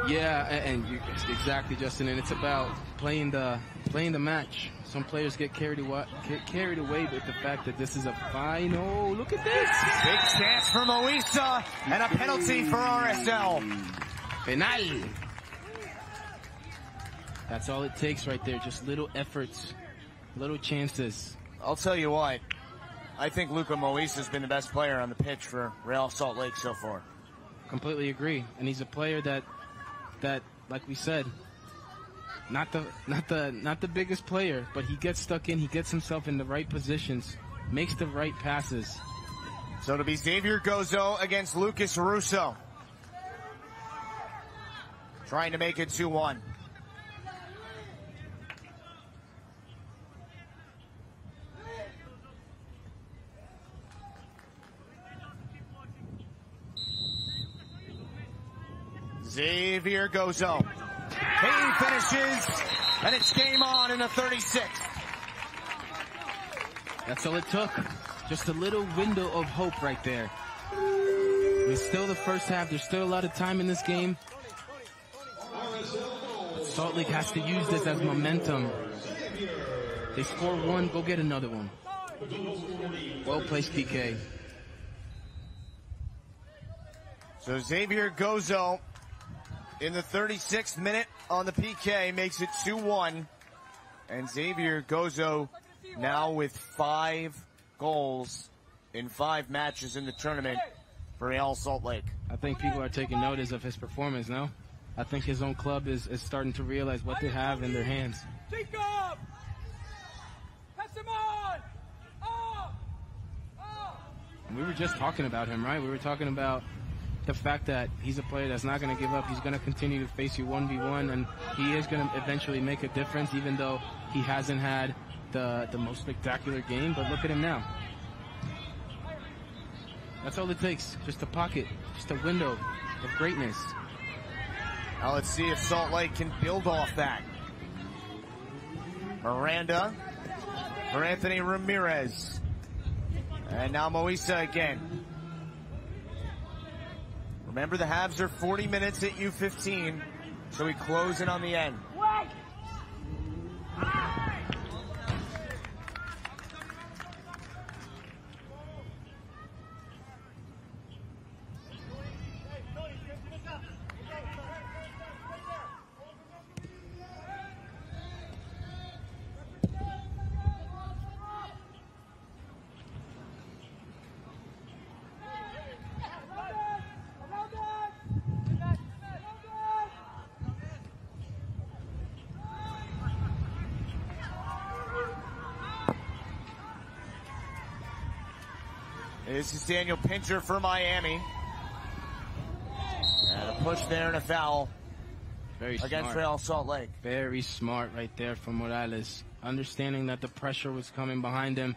Speaker 3: Yeah, and exactly, Justin. And it's about playing the match. Some players get carried away with the fact that this is a final. Look at this!
Speaker 2: Big chance for Moisa, and a penalty for RSL.
Speaker 3: Penal. That's all it takes right there. Just little efforts, little chances.
Speaker 2: I'll tell you what. I think Luka Moisa's been the best player on the pitch for Real Salt Lake so far.
Speaker 3: Completely agree, and he's a player that, like we said, not the biggest player, but he gets stuck in, he gets himself in the right positions, makes the right passes.
Speaker 2: So it'll be Xavier Gozo against Lucas Russo, trying to make it 2-1. Xavier Gozo. He finishes, and it's game on in the 36th.
Speaker 3: That's all it took. Just a little window of hope right there. It's still the first half. There's still a lot of time in this game. But Salt Lake has to use this as momentum. They score one, go get another one. Well-placed PK.
Speaker 2: So Xavier Gozo, in the 36th minute on the PK, makes it 2-1. And Xavier Gozo now with 5 goals in 5 matches in the tournament for Real Salt Lake.
Speaker 3: I think people are taking notice of his performance now. I think his own club is starting to realize what they have in their hands.
Speaker 4: Jacob! Pass him on! Oh! Oh!
Speaker 3: We were just talking about him, right? We were talking about the fact that he's a player that's not going to give up. He's going to continue to face you 1v1, and he is going to eventually make a difference, even though he hasn't had the most spectacular game. But look at him now. That's all it takes. Just a pocket, just a window of greatness.
Speaker 2: Now let's see if Salt Lake can build off that. Miranda for Anthony Ramirez. And now Moisa again. Remember, the halves are 40 minutes at U15, so we close in on the end. This is Daniel Pincher for Miami. And a push there and a foul against Real Salt Lake.
Speaker 3: Very smart right there from Morales. Understanding that the pressure was coming behind him,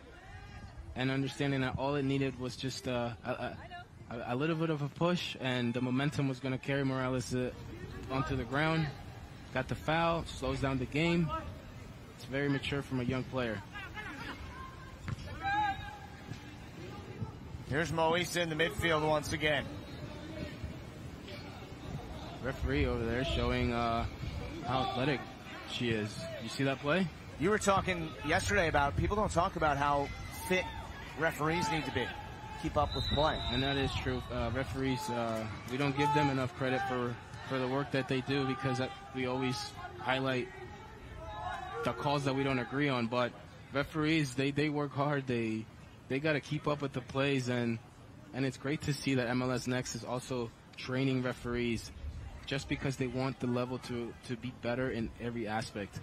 Speaker 3: and understanding that all it needed was just a little bit of a push, and the momentum was going to carry Morales onto the ground. Got the foul, slows down the game. It's very mature from a young player.
Speaker 2: Here's Moisa in the midfield once again.
Speaker 3: Referee over there showing how athletic she is. You see that play?
Speaker 2: You were talking yesterday about people don't talk about how fit referees need to be. Keep up with play.
Speaker 3: And that is true. Referees, we don't give them enough credit for the work that they do, because we always highlight the calls that we don't agree on. But referees, they work hard. They got to keep up with the plays, and it's great to see that MLS Next is also training referees, just because they want the level to be better in every aspect.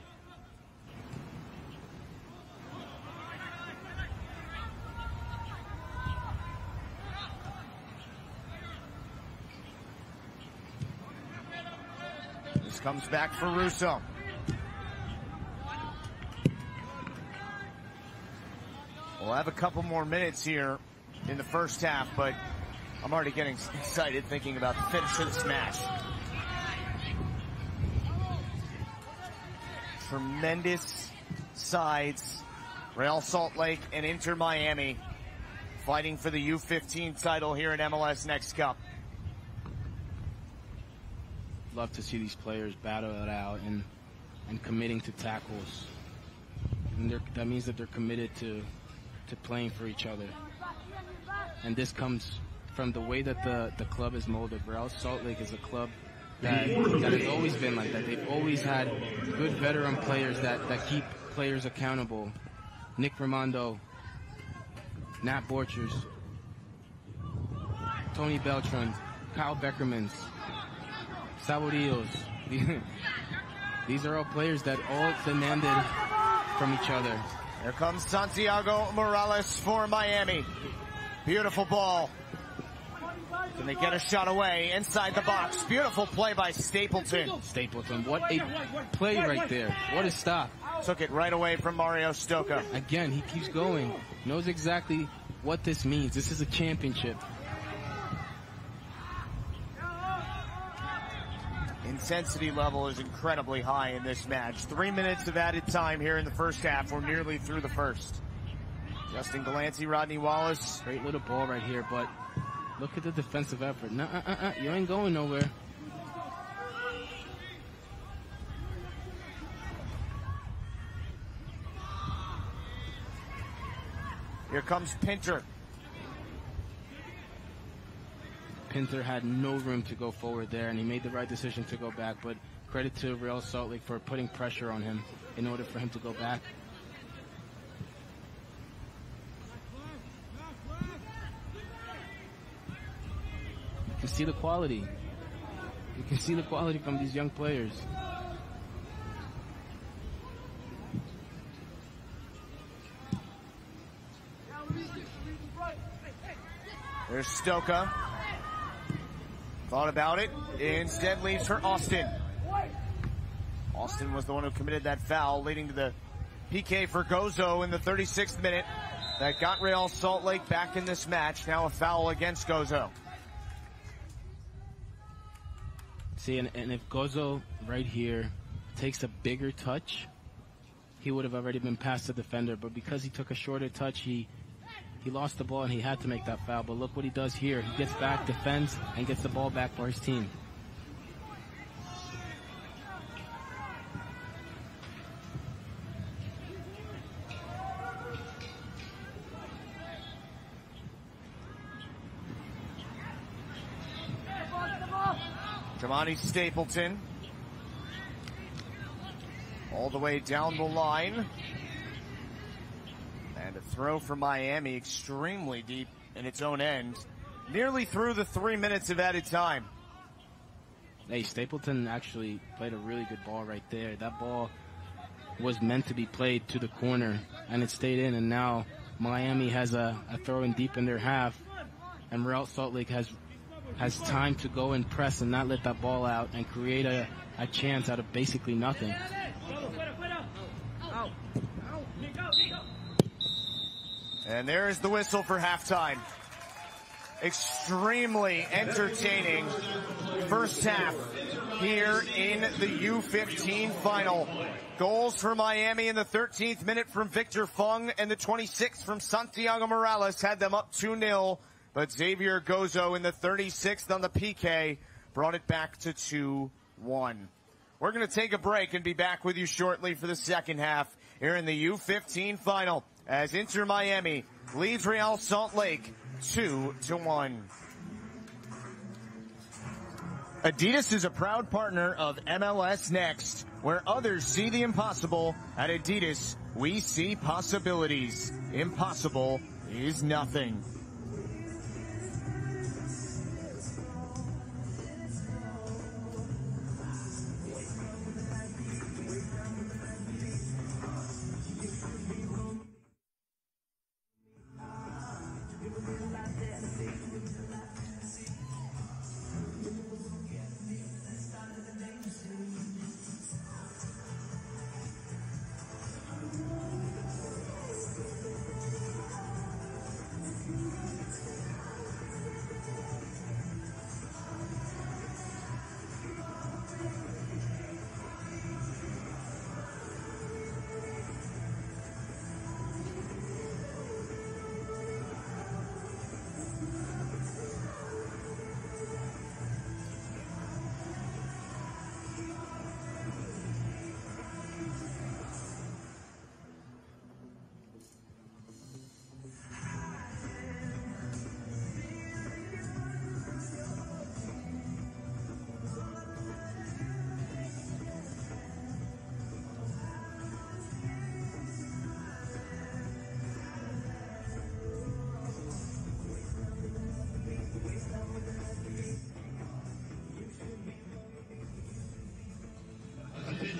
Speaker 2: This comes back for Russo. We'll have a couple more minutes here in the first half, but I'm already getting excited thinking about the finish of this match. Tremendous sides. Real Salt Lake and Inter Miami fighting for the U15 title here at MLS Next Cup.
Speaker 3: Love to see these players battle it out and committing to tackles. And that means that they're committed to playing for each other. And this comes from the way that the club is molded. Real Salt Lake is a club that has always been like that. They've always had good veteran players that keep players accountable. Nick Raimondo, Nat Borchers, Tony Beltran, Kyle Beckermans, Saborillos. These are all players that all demanded from each other.
Speaker 2: Here comes Santiago Morales for Miami. Beautiful ball. Can they get a shot away inside the box? Beautiful play by Stapleton.
Speaker 3: Stapleton, what a play right there. What a stop.
Speaker 2: Took it right away from Mario Stoka.
Speaker 3: Again, he keeps going. Knows exactly what this means. This is a championship.
Speaker 2: Intensity level is incredibly high in this match. 3 minutes of added time here in the first half. We're nearly through the first. Justin Galanti, Rodney Wallace.
Speaker 3: Great little ball right here, but look at the defensive effort. You ain't going nowhere.
Speaker 2: Here comes Pinter.
Speaker 3: Pinter had no room to go forward there, and he made the right decision to go back, but credit to Real Salt Lake for putting pressure on him in order for him to go back. You can see the quality. You can see the quality from these young players.
Speaker 2: There's Stoka. Thought about it. Instead leaves for Austin. Austin was the one who committed that foul, leading to the PK for Gozo in the 36th minute. That got Real Salt Lake back in this match. Now a foul against Gozo.
Speaker 3: See, and if Gozo right here takes a bigger touch, he would have already been past the defender. But because he took a shorter touch, he lost the ball and he had to make that foul. But look what he does here. He gets back, defends, and gets the ball back for his team.
Speaker 2: Jamani Stapleton. All the way down the line. And a throw for Miami, extremely deep in its own end. Nearly through the 3 minutes of added time.
Speaker 3: Hey, Stapleton actually played a really good ball right there. That ball was meant to be played to the corner, and it stayed in, and now Miami has a throw in deep in their half, and Real Salt Lake has time to go and press and not let that ball out and create a chance out of basically nothing.
Speaker 2: And there's the whistle for halftime. Extremely entertaining first half here in the U15 final. Goals for Miami in the 13th minute from Victor Fung and the 26th from Santiago Morales had them up 2-0. But Xavier Gozo in the 36th on the PK brought it back to 2-1. We're going to take a break and be back with you shortly for the second half here in the U15 final as Inter Miami leads Real Salt Lake 2-1. Adidas is a proud partner of MLS Next, where others see the impossible. At Adidas, we see possibilities. Impossible is nothing.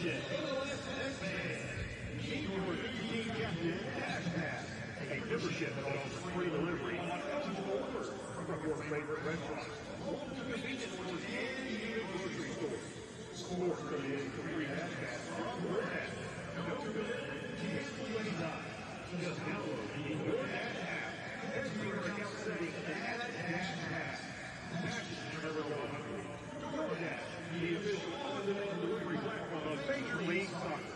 Speaker 1: MLS NEXT Cup. Get your U15 captain dash pass. A membership that offers free delivery on thousands of orders from your favorite restaurants. Walk to convenience stores and even grocery stores. Sports affiliated with free dash pass from DoorDash. No commitment, cancel anytime. Just download the DoorDash app. Enter your account setting dash pass. Dash is never going hungry. DoorDash, the official on-demand delivery platform of Major League Soccer.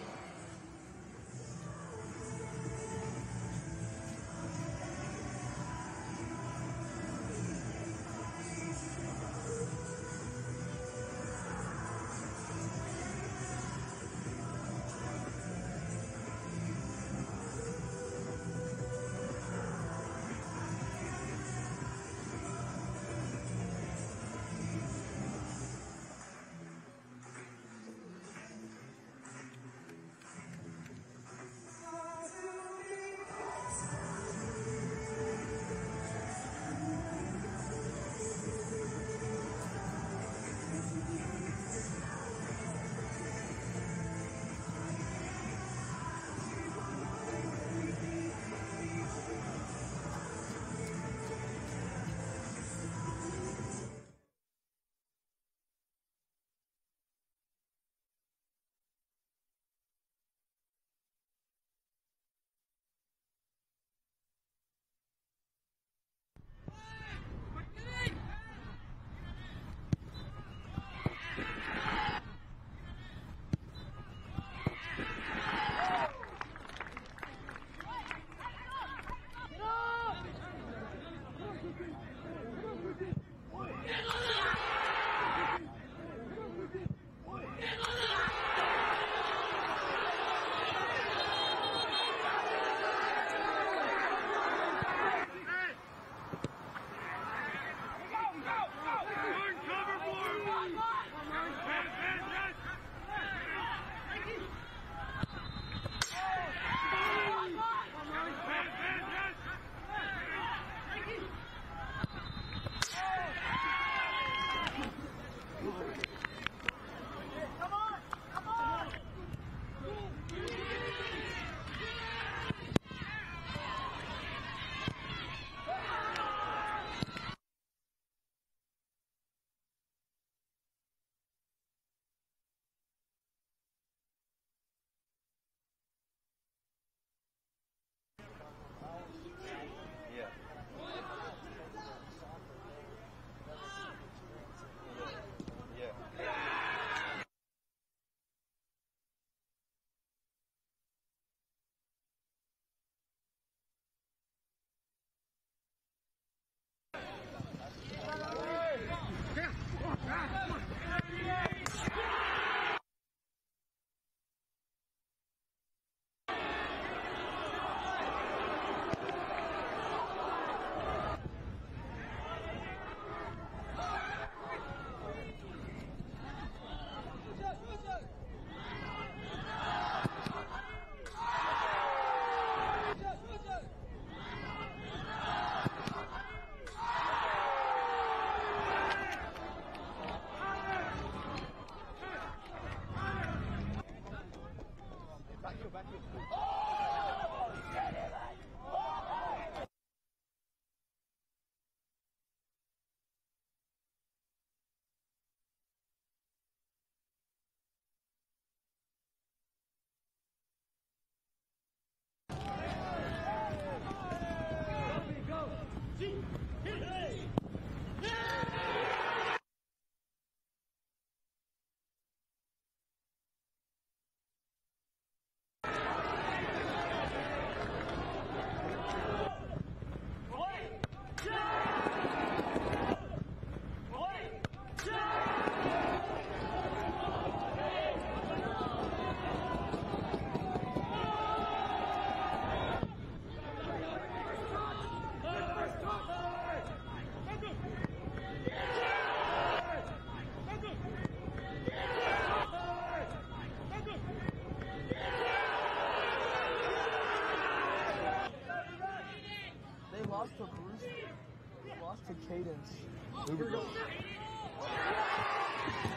Speaker 5: lost to Cadence.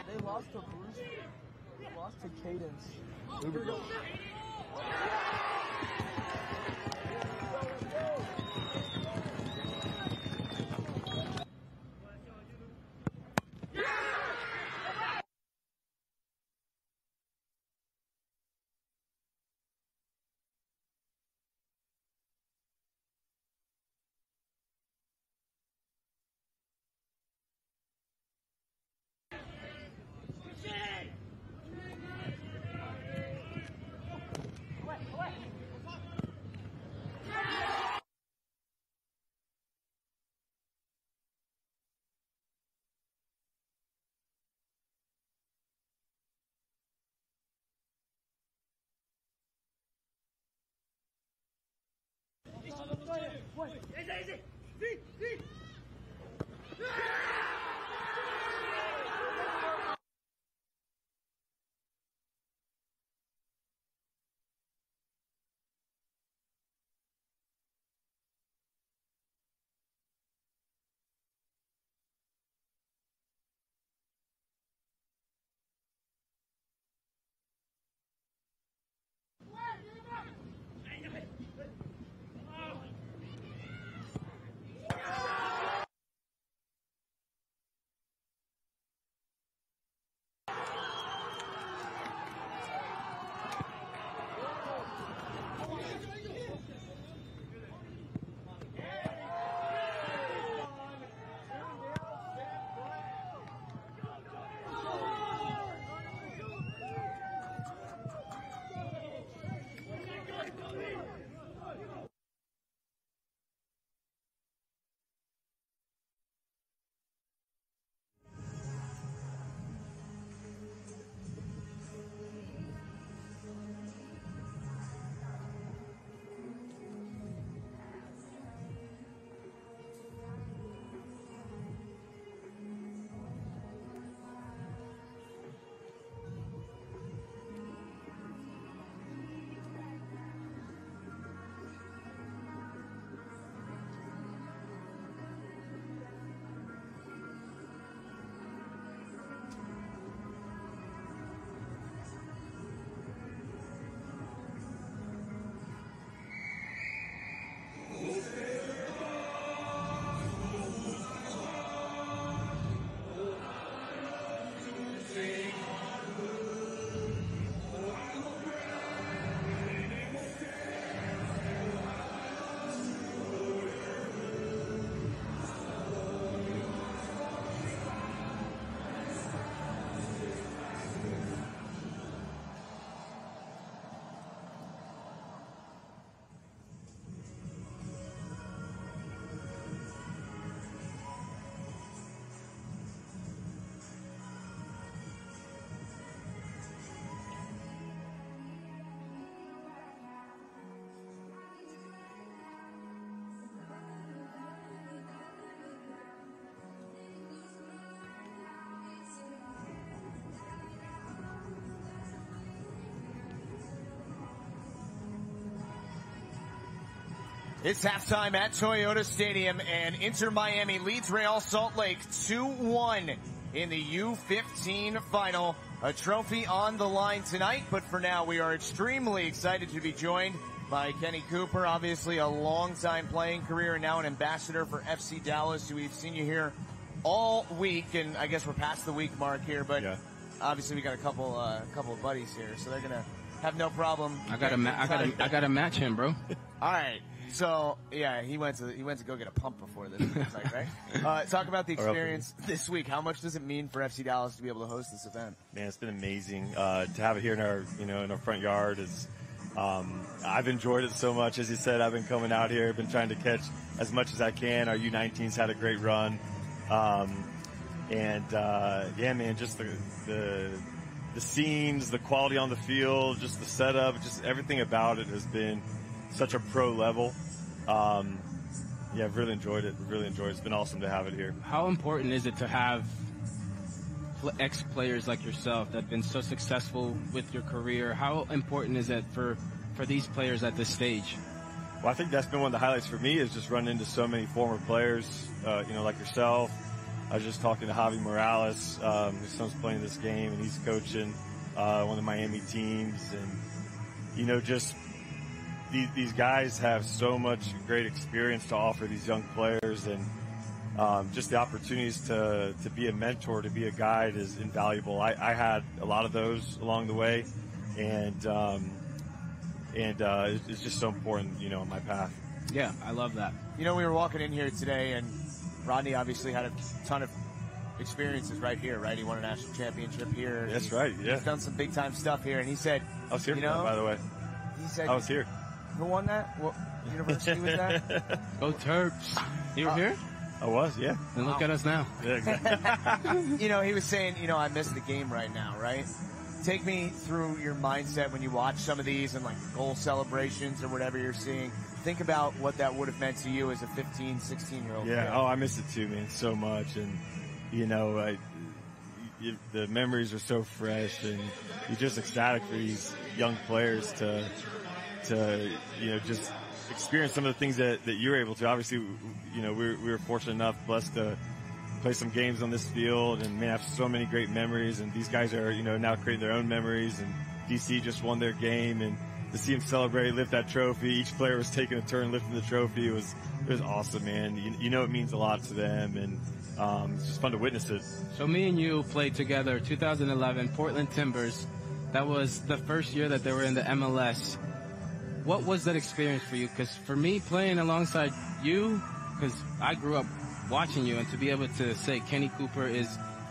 Speaker 5: They lost to Bruce. Lost to cadence.
Speaker 2: It's halftime at Toyota Stadium, and Inter Miami leads Real Salt Lake 2-1 in the U15 final. A trophy on the line tonight, but for now we are extremely excited to be joined by Kenny Cooper, obviously a long-time playing career and now an ambassador for FC Dallas. We've seen you here all week, and I guess we're past the week mark here, but obviously we got a couple of buddies here, so they're gonna have no problem.
Speaker 3: I gotta match him, bro.
Speaker 2: All right. So yeah, he went to go get a pump before this night, right? Talk about the experience this week. How much does it mean for FC Dallas to be able to host this event?
Speaker 6: Man, it's been amazing to have it here in our in our front yard. Is I've enjoyed it so much. As you said, I've been coming out here, been trying to catch as much as I can. Our U19's had a great run, yeah, man, just the scenes, the quality on the field, just the setup, just everything about it has been such a pro level. Yeah, I've really enjoyed it. Really enjoyed it. It's been awesome to have it here.
Speaker 3: How important is it to have ex-players like yourself that have been so successful with your career? How important is it for these players at this stage?
Speaker 6: Well, I think that's been one of the highlights for me, is just running into so many former players, like yourself. I was just talking to Javi Morales. His son's playing this game, and he's coaching. one of the Miami teams, and you know, just these guys have so much great experience to offer these young players, and just the opportunities to be a mentor, to be a guide is invaluable. I had a lot of those along the way, and it's just so important, you know, in my path.
Speaker 3: Yeah, I love that.
Speaker 2: You know, we were walking in here today, and Rodney obviously had a ton of experiences right here, right? He won a national championship here.
Speaker 6: That's right, yeah.
Speaker 2: He's done some big-time stuff here, and he said...
Speaker 6: I was here
Speaker 2: you
Speaker 6: for that, by the way.
Speaker 2: He said...
Speaker 6: I was here.
Speaker 2: Who won that? What university was that?
Speaker 3: Go Terps. You were here?
Speaker 6: I was, yeah.
Speaker 3: And look at us now.
Speaker 6: Yeah, exactly.
Speaker 2: You know, he was saying, you know, I miss the game right now, right? Take me through your mindset when you watch some of these and, like, goal celebrations or whatever you're seeing. Think about what that would have meant to you as a 15, 16-year-old.
Speaker 6: Yeah,
Speaker 2: kid.
Speaker 6: oh, I miss it too, man, so much. And, you know, the memories are so fresh, and you're just ecstatic for these young players to you know, just experience some of the things that you're able to. Obviously, you know, we were fortunate enough, blessed to play some games on this field, and man, I have so many great memories, and these guys are, you know, now creating their own memories, and DC just won their game, and to see them celebrate, lift that trophy, each player was taking a turn lifting the trophy. It was awesome, man. You know, it means a lot to them, and it's just fun to witness it.
Speaker 3: So me and you played together 2011, Portland Timbers. That was the first year that they were in the MLS. What was that experience for you? Because for me, playing alongside you, because I grew up watching you, and to be able to say Kenny Cooper is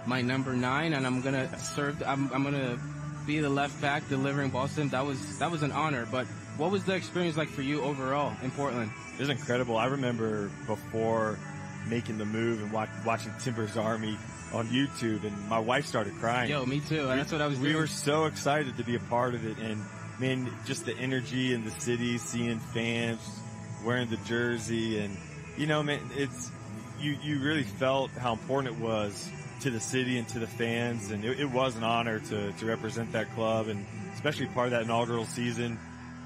Speaker 3: my number 9, and I'm gonna serve, I'm gonna be the left back delivering balls to him. That was an honor. But what was the experience like for you overall in Portland?
Speaker 6: It was incredible. I remember before making the move and watching Timbers Army on YouTube, and my wife started crying.
Speaker 3: Yo, me too. That's what I was doing.
Speaker 6: We were so excited to be a part of it, and man, just the energy in the city, seeing fans wearing the jersey, and you know, man, it's you really felt how important it was to the city and to the fans, and it was an honor to represent that club, and especially part of that inaugural season.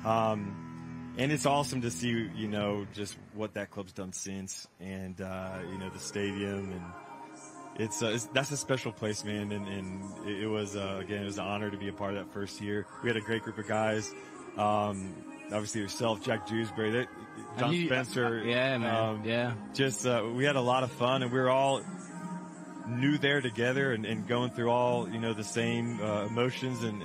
Speaker 6: And it's awesome to see, you know, just what that club's done since, and you know, the stadium, and that's a special place, man. And it was again, it was an honor to be a part of that first year. We had a great group of guys. Obviously yourself, Jack Dewsbury, John Spencer.
Speaker 3: Yeah, man. Yeah.
Speaker 6: Just we had a lot of fun, and we were all new there together, and going through all, you know, the same emotions and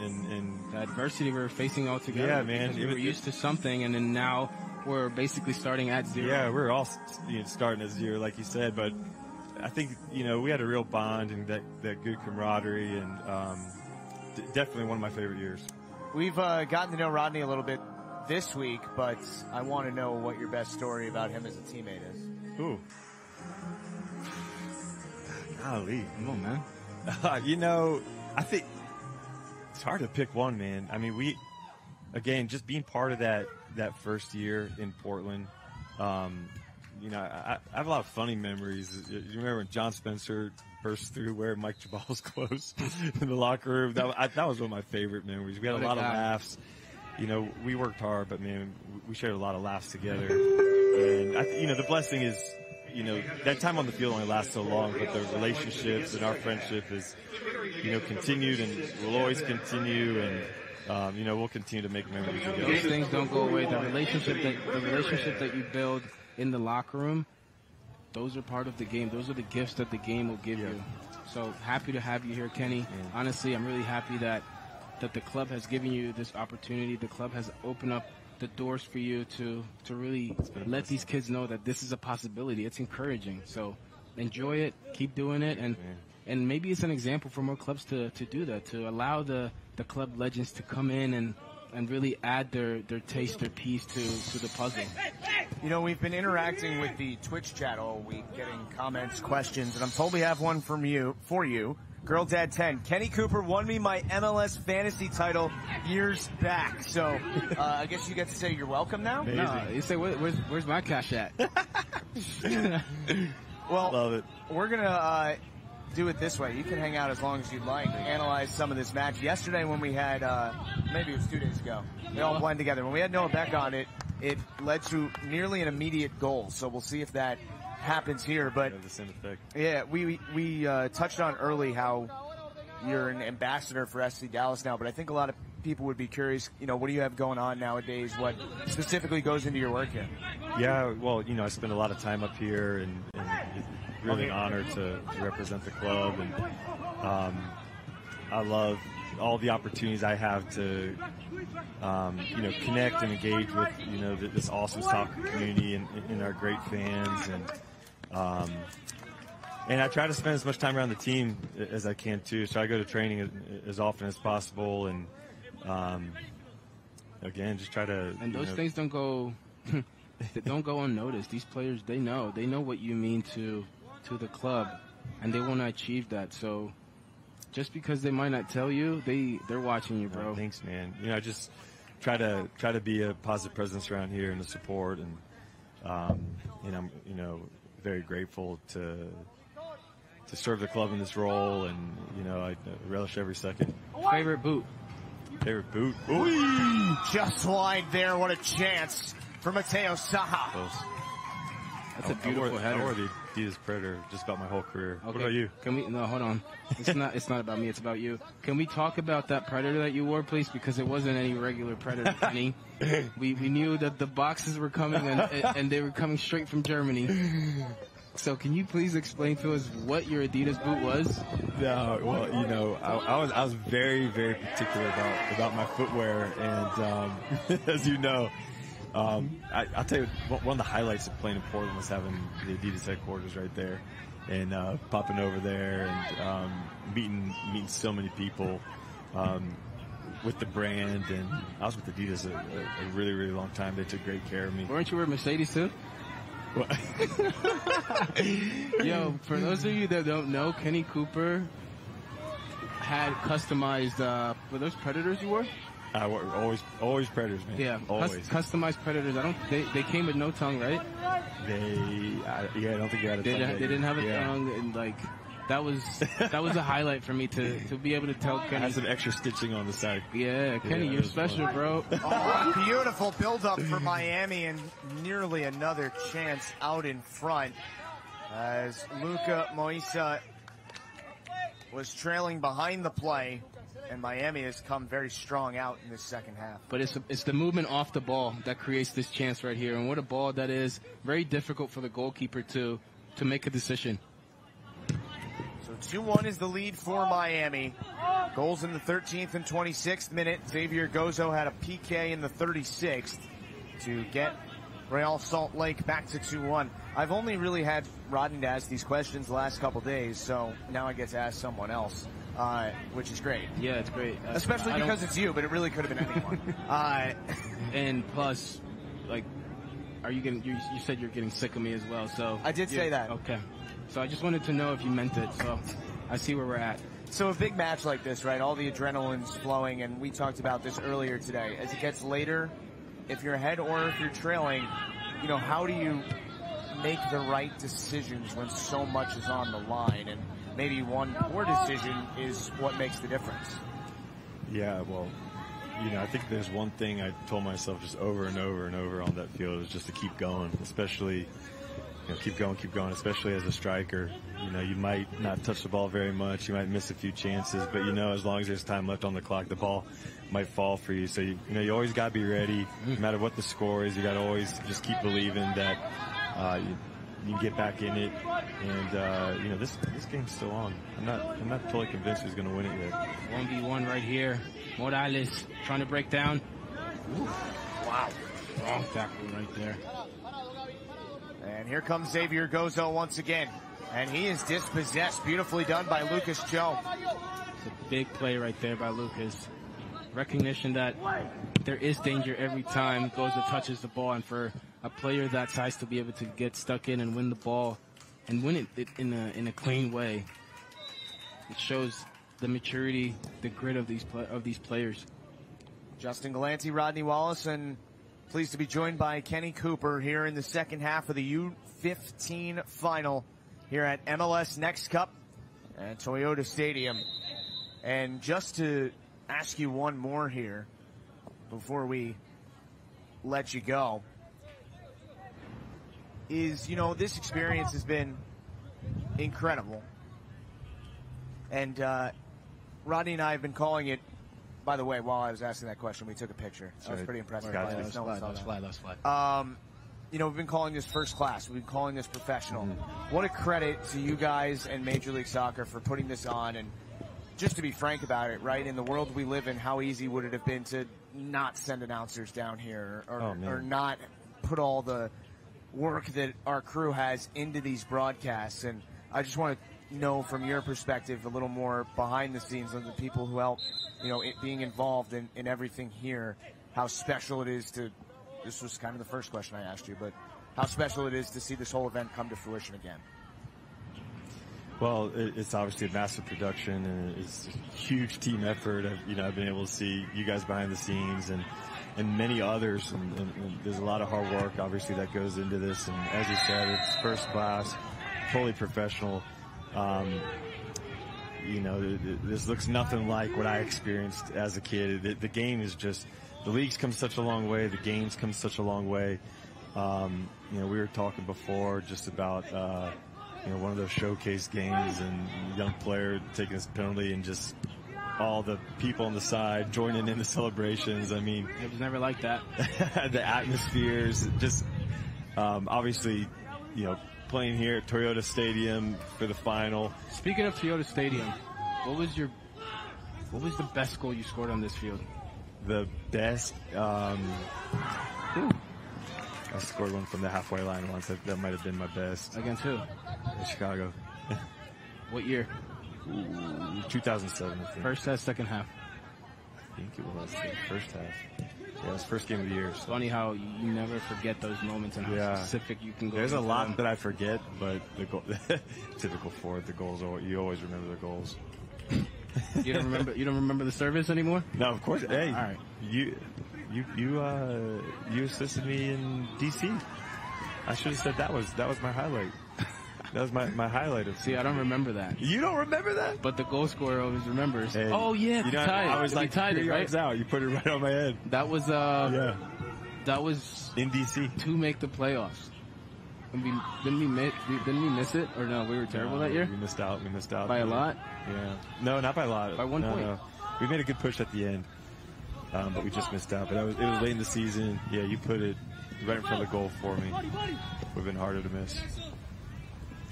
Speaker 6: the
Speaker 3: adversity we were facing all together.
Speaker 6: Yeah, man.
Speaker 3: We were used to something, and then now we're basically starting at 0.
Speaker 6: Yeah, we're all, you know, starting at 0, like you said, but I think, you know, we had a real bond and that good camaraderie, and definitely one of my favorite years.
Speaker 2: We've gotten to know Rodney a little bit this week, but I want to know what your best story about him as a teammate is.
Speaker 6: Ooh. Golly.
Speaker 3: Come on, man.
Speaker 6: You know, I think it's hard to pick one, man. I mean, again, just being part of that first year in Portland, you know, I have a lot of funny memories. You remember when John Spencer burst through wearing Mike Jabal's clothes in the locker room? That was one of my favorite memories. We had a lot of laughs. You know, we worked hard, but man, we shared a lot of laughs together. And you know, the blessing is, you know, that time on the field only lasts so long, but the relationships and our friendship is, you know, continued and will always continue, and you know, we'll continue to make memories together.
Speaker 3: Those things don't go away. The relationship that you build in the locker room, those are part of the game. Those are the gifts that the game will give you. So happy to have you here, Kenny.
Speaker 6: Yeah.
Speaker 3: Honestly, I'm really happy that the club has given you this opportunity. The club has opened up the doors for you to really let these kids know that this is a possibility. It's encouraging. So enjoy it, keep doing it, and maybe it's an example for more clubs to do that, to allow the club legends to come in and really add their taste, their piece to the puzzle.
Speaker 2: You know, we've been interacting with the Twitch chat all week, getting comments, questions, and I'm told we have one for you. Girl Dad 10. Kenny Cooper won me my MLS fantasy title years back. So, I guess you get to say you're welcome now?
Speaker 3: No, you say, where's my cash at?
Speaker 2: Well,
Speaker 6: love it.
Speaker 2: We're going to do it this way. You can hang out as long as you'd like, analyze some of this match. Yesterday when we had, maybe it was 2 days ago, they all blend together. When we had Noah Beck on, it led to nearly an immediate goal. So we'll see if that happens here, but
Speaker 6: the same effect.
Speaker 2: Yeah, we touched on early how you're an ambassador for SC Dallas now, but I think a lot of people would be curious, what do you have going on nowadays? What specifically goes into your work here?
Speaker 6: Yeah, well, I spend a lot of time up here, and it's really an honor to represent the club, and I love all the opportunities I have to, connect and engage with, this awesome soccer community and our great fans, and I try to spend as much time around the team as I can too. So I go to training as often as possible, and again, just try to.
Speaker 3: And those things don't go unnoticed. These players, they know what you mean to the club, and they want to achieve that. So just because they might not tell you, they're watching you, bro.
Speaker 6: Thanks, man. I just try to be a positive presence around here and the support, and I'm very grateful to serve the club in this role, and I relish every second.
Speaker 3: Favorite boot?
Speaker 6: Favorite boot? Ooh.
Speaker 2: Just wide there. What a chance for Mateo Saha.
Speaker 6: Close.
Speaker 3: That's a beautiful header.
Speaker 6: I wore the Adidas Predator just about my whole career. Okay. What about you?
Speaker 3: No, hold on. It's not about me. It's about you. Can we talk about that Predator that you wore, please? Because it wasn't any regular Predator, Kenny. We knew that the boxes were coming, and they were coming straight from Germany. So can you please explain to us what your Adidas boot was?
Speaker 6: No, well, I was very, very particular about my footwear, and as you know, I'll tell you, one of the highlights of playing in Portland was having the Adidas headquarters right there, and popping over there and meeting so many people with the brand. And I was with Adidas a really, really long time. They took great care of me.
Speaker 3: Weren't you with Mercedes too? Yo, for those of you that don't know, Kenny Cooper had customized, were those Predators you wore?
Speaker 6: I wore always Predators, man.
Speaker 3: Yeah,
Speaker 6: always.
Speaker 3: Customized Predators. They came with no tongue, right?
Speaker 6: I don't think they had a tongue.
Speaker 3: They didn't have a tongue, and that was a highlight for me to be able to tell Kenny.
Speaker 6: Had some extra stitching on the side.
Speaker 3: Yeah, Kenny, you're special,
Speaker 6: fun.
Speaker 3: bro.
Speaker 2: Oh, beautiful build-up for Miami, and nearly another chance out in front as Luka Moisa was trailing behind the play, and Miami has come very strong out in this second half.
Speaker 3: But it's the movement off the ball that creates this chance right here, and what a ball that is. Very difficult for the goalkeeper to make a decision.
Speaker 2: So 2-1 is the lead for Miami. Goals in the 13th and 26th minute. Xavier Gozo had a PK in the 36th to get Real Salt Lake back to 2-1. I've only really had Rodney to ask these questions the last couple days, so now I get to ask someone else, which is great.
Speaker 3: Yeah, it's great.
Speaker 2: Especially because it's you, but it really could have been anyone.
Speaker 3: And plus, are you getting? You said you're getting sick of me as well, so
Speaker 2: I did say that.
Speaker 3: Okay. So I just wanted to know if you meant it. So I see where we're at.
Speaker 2: So a big match like this, right? All the adrenaline's flowing, and we talked about this earlier today. As it gets later, if you're ahead or if you're trailing, how do you make the right decisions when so much is on the line? And maybe one poor decision is what makes the difference.
Speaker 6: Yeah, well, I think there's one thing I told myself just over and over and over on that field is just to keep going, especially, keep going, especially as a striker. You might not touch the ball very much. You might miss a few chances, but as long as there's time left on the clock, the ball might fall for you. So, you always got to be ready. No matter what the score is, you got to always just keep believing that you can get back in it. And, this game's still on. I'm not totally convinced who's going to win it yet.
Speaker 3: 1v1 right here. Morales trying to break down. Ooh. Wow. Strong tackle right there.
Speaker 2: And here comes Xavier Gozo once again. And he is dispossessed. Beautifully done by Lucas Joe.
Speaker 3: It's a big play right there by Lucas. Recognition that there is danger every time Gozo touches the ball, and for a player that size to be able to get stuck in and win the ball and win it in a clean way, it shows the maturity, the grit of these players.
Speaker 2: Justin Galanti, Rodney Wallace, and pleased to be joined by Kenny Cooper here in the second half of the U15 final here at MLS Next Cup at Toyota Stadium. And just to ask you one more here before we let you go is, this experience has been incredible. And Rodney and I have been calling it. By the way, while I was asking that question, we took a picture. That was pretty impressive.
Speaker 3: That was fly.
Speaker 2: You know, we've been calling this first class. We've been calling this professional. What a credit to you guys and Major League Soccer for putting this on. And just to be frank about it, right, in the world we live in, how easy would it have been to not send announcers down here or not put all the work that our crew has into these broadcasts? And I just want to know from your perspective a little more behind the scenes of the people who help, you know, being involved in everything here, how special it is to, this was kind of the first question I asked you, but how special it is to see this whole event come to fruition again.
Speaker 6: Well, it's obviously a massive production, and it's a huge team effort. I've been able to see you guys behind the scenes and many others, and there's a lot of hard work, obviously, that goes into this. And as you said, it's first class, fully professional. This looks nothing like what I experienced as a kid. The game is just, the league's come such a long way. The game's come such a long way. We were talking before just about, one of those showcase games and young player taking his penalty and just all the people on the side joining in the celebrations. I mean,
Speaker 3: it was never like that.
Speaker 6: The atmospheres, just, obviously, playing here at Toyota Stadium for the final.
Speaker 3: Speaking of Toyota Stadium, what was the best goal you scored on this field?
Speaker 6: The best, I scored one from the halfway line once. That might have been my best.
Speaker 3: Against who?
Speaker 6: In Chicago.
Speaker 3: What year?
Speaker 6: 2007, I think.
Speaker 3: First half, second half?
Speaker 6: I think it was the first half. Yeah, it was first game of the year.
Speaker 3: It's funny how you never forget those moments and how specific you can go.
Speaker 6: There's a lot that I forget, but the goal, typical for it, the goals, you always remember the goals.
Speaker 3: You don't remember the service anymore?
Speaker 6: No, of course. Hey,
Speaker 3: all right.
Speaker 6: You assisted me in DC. I should have said that was my highlight. That was my highlight of.
Speaker 3: See, I don't remember that.
Speaker 6: You don't remember that?
Speaker 3: But the goal scorer always remembers.
Speaker 6: Hey,
Speaker 3: oh yeah,
Speaker 6: I was like
Speaker 3: tied
Speaker 6: 3 yards out. You put it right on my head.
Speaker 3: That was that was
Speaker 6: in DC
Speaker 3: to make the playoffs. And didn't we miss it? Or no, we were terrible that year?
Speaker 6: We missed out.
Speaker 3: By a lot?
Speaker 6: Yeah. No, not by a lot.
Speaker 3: By 1 point.
Speaker 6: No. We made a good push at the end, but we just missed out. But it was late in the season. Yeah, you put it right in front of the goal for me. Would have been harder to miss.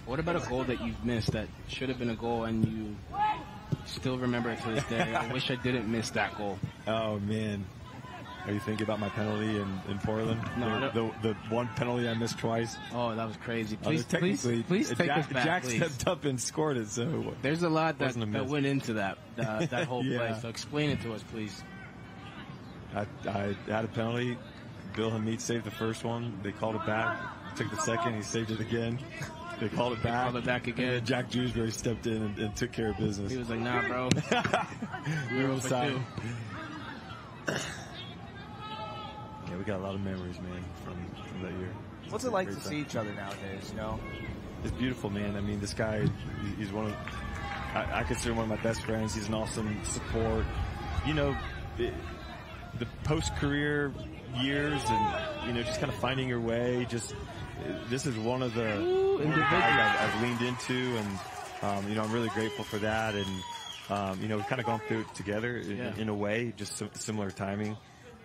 Speaker 3: What about a goal that you've missed that should have been a goal and you still remember it to this day? I wish I didn't miss that goal.
Speaker 6: Oh, man. Are you thinking about my penalty in Portland?
Speaker 3: No,
Speaker 6: the one penalty I missed twice.
Speaker 3: Oh, that was crazy. Please take us back,
Speaker 6: Jack
Speaker 3: please.
Speaker 6: stepped up and scored it. So
Speaker 3: there's a lot that went into that whole
Speaker 6: yeah.
Speaker 3: play. So explain it to us, please.
Speaker 6: I had a penalty. Bill Hamid saved the first one. They called it back. Took the second. He saved it again. They called it back.
Speaker 3: Again.
Speaker 6: And Jack Dewsbury stepped in and took care of business.
Speaker 3: He was like, "Nah, bro."
Speaker 6: We were offside. Yeah, we got a lot of memories, man, from that year.
Speaker 2: What's it like to see each other nowadays, you know?
Speaker 6: It's beautiful, man. I mean, this guy, he's one of, I consider one of my best friends. He's an awesome support. The post-career years and, just kind of finding your way. This is one of the guys I've leaned into, and, I'm really grateful for that. And, we've kind of gone through it together in a way, just similar timing.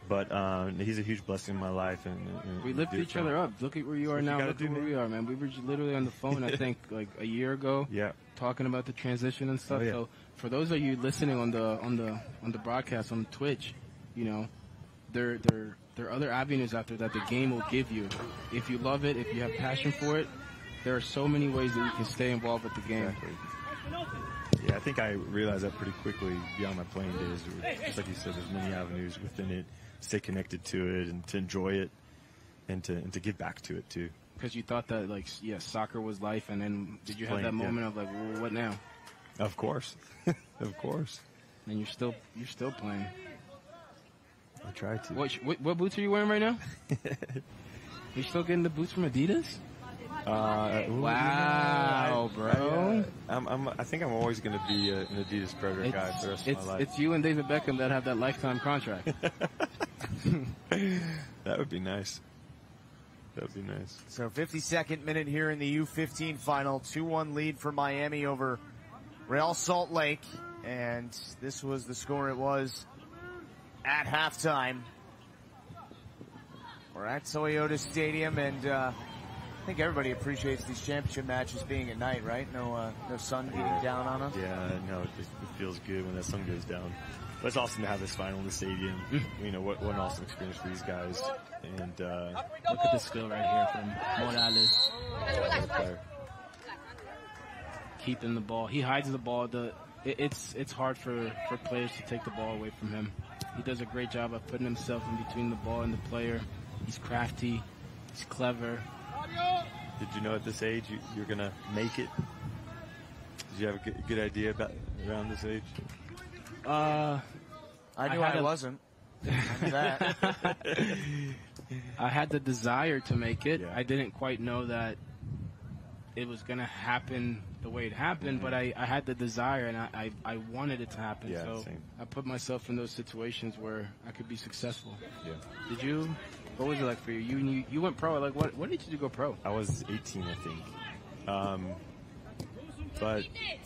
Speaker 6: But he's a huge blessing in my life, and
Speaker 3: we lift each other up. Look at where you are now. Look at where we are, man. We were literally on the phone, I think, like a year ago, talking about the transition and stuff.
Speaker 6: Oh, yeah.
Speaker 3: So for those of you listening on the broadcast on Twitch, there are other avenues out there that the game will give you. If you love it, if you have passion for it, there are so many ways that you can stay involved with the game.
Speaker 6: Exactly. Yeah, I think I realized that pretty quickly beyond my playing days. Just like you said, there's many avenues within it. Stay connected to it and to enjoy it, and to give back to it too.
Speaker 3: Because you thought that soccer was life, and then did you have that moment of like, well, what now?
Speaker 6: Of course, of course.
Speaker 3: And you're still playing.
Speaker 6: I try to.
Speaker 3: What boots are you wearing right now? You still getting the boots from Adidas? Wow, bro.
Speaker 6: I think I'm always going to be an Adidas Predator guy for the rest of my life.
Speaker 3: It's you and David Beckham that have that lifetime contract.
Speaker 6: That would be nice. That would be nice.
Speaker 2: So 52nd minute here in the U15 final. 2-1 lead for Miami over Real Salt Lake. And this was the score it was at halftime. We're at Toyota Stadium, and I think everybody appreciates these championship matches being at night, right? No sun beating down on us.
Speaker 6: Yeah, no, it feels good when the sun goes down. But it's awesome to have this final in the stadium. You know, what an awesome experience for these guys. And
Speaker 3: look at the skill right here from Morales. Keeping the ball. He hides the ball. It's hard for players to take the ball away from him. He does a great job of putting himself in between the ball and the player. He's crafty. He's clever.
Speaker 6: Did you know at this age you're going to make it? Did you have a good idea about around this age?
Speaker 2: I knew I wasn't. I knew that.
Speaker 3: I had the desire to make it.
Speaker 6: Yeah.
Speaker 3: I didn't quite know that it was going to happen the way it happened, but I had the desire, and I wanted it to happen.
Speaker 6: Yeah,
Speaker 3: so
Speaker 6: same.
Speaker 3: I put myself in those situations where I could be successful.
Speaker 6: Yeah.
Speaker 3: Did you? What was it like for you? You went pro. Like, what did you do to go pro?
Speaker 6: I was 18, I think. But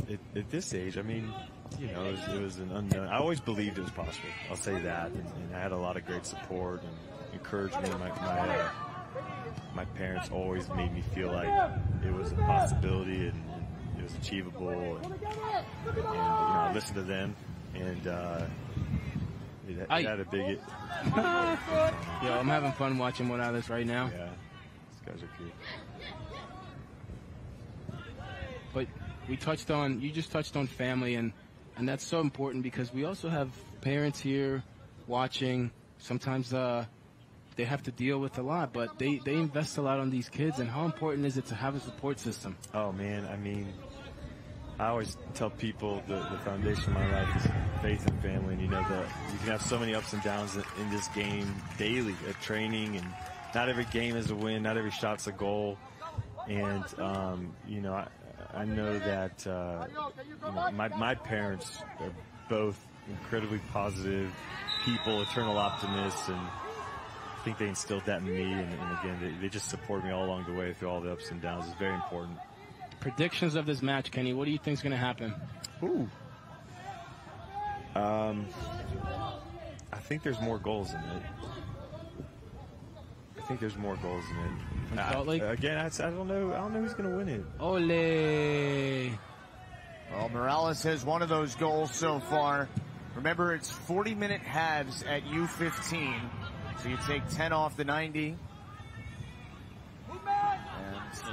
Speaker 6: at this age, I mean, you know, it was an unknown. I always believed it was possible. I'll say that. And I had a lot of great support and encouragement. My parents always made me feel like it was a possibility and it was achievable. And you know, I listened to them, and it had a big.
Speaker 3: Yo, I'm having fun watching Morales right now.
Speaker 6: Yeah, these guys are good.
Speaker 3: But you just touched on family, and that's so important because we also have parents here watching. Sometimes they have to deal with a lot, but they invest a lot on these kids. And how important is it to have a support system?
Speaker 6: Oh man, I mean, I always tell people the foundation of my life is faith and family. And you know, you can have so many ups and downs in this game daily at training, and not every game is a win, not every shot's a goal. And you know, I know that you know, my parents are both incredibly positive people, eternal optimists, and I think they instilled that in me. And again, they just support me all along the way through all the ups and downs. It's very important.
Speaker 3: Predictions of this match, Kenny. What do you think is going to happen?
Speaker 6: Ooh. I think there's more goals in it. I think there's more goals in it.
Speaker 3: From Salt Lake?
Speaker 6: Again, I don't know. I don't know who's going to win it.
Speaker 3: Ole.
Speaker 2: Well, Morales has one of those goals so far. Remember, it's 40-minute halves at U15, so you take 10 off the 90.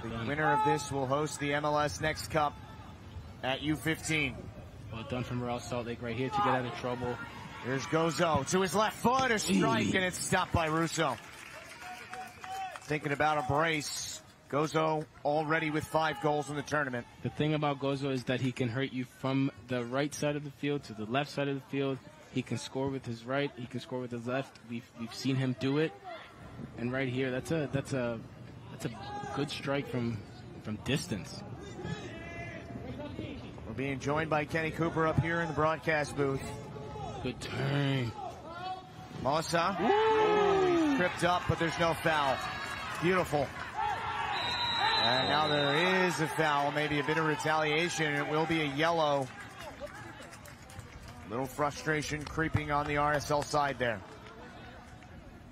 Speaker 2: And the winner of this will host the MLS Next Cup at U15.
Speaker 3: Well done from Morales Salt Lake right here to get out of trouble.
Speaker 2: Here's Gozo to his left foot, a strike, and it's stopped by Russo. Thinking about a brace. Gozo already with 5 goals in the tournament.
Speaker 3: The thing about Gozo is that he can hurt you from the right side of the field to the left side of the field. He can score with his right. He can score with his left. We've seen him do it. And right here, that's a good strike from distance.
Speaker 2: We're being joined by Kenny Cooper up here in the broadcast booth.
Speaker 3: Good turn.
Speaker 2: Mosa. Oh, he's tripped up, but there's no foul. Beautiful. And now there is a foul, maybe a bit of retaliation. It will be a yellow. Little frustration creeping on the RSL side there.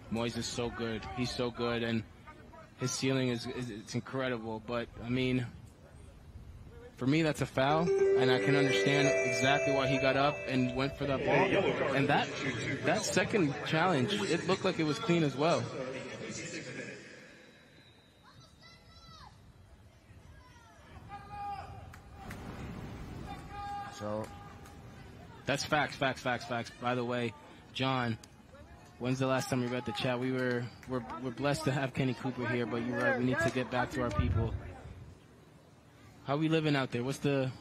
Speaker 3: Moise is so good. He's so good, and his ceiling is incredible. But, I mean, for me, that's a foul, and I can understand exactly why he got up and went for that ball. And that second challenge, it looked like it was clean as well.
Speaker 2: So
Speaker 3: that's facts. By the way, John, when's the last time we read the chat? We're blessed to have Kenny Cooper here, but you're right, we need to get back to our people. How we living out there? What's the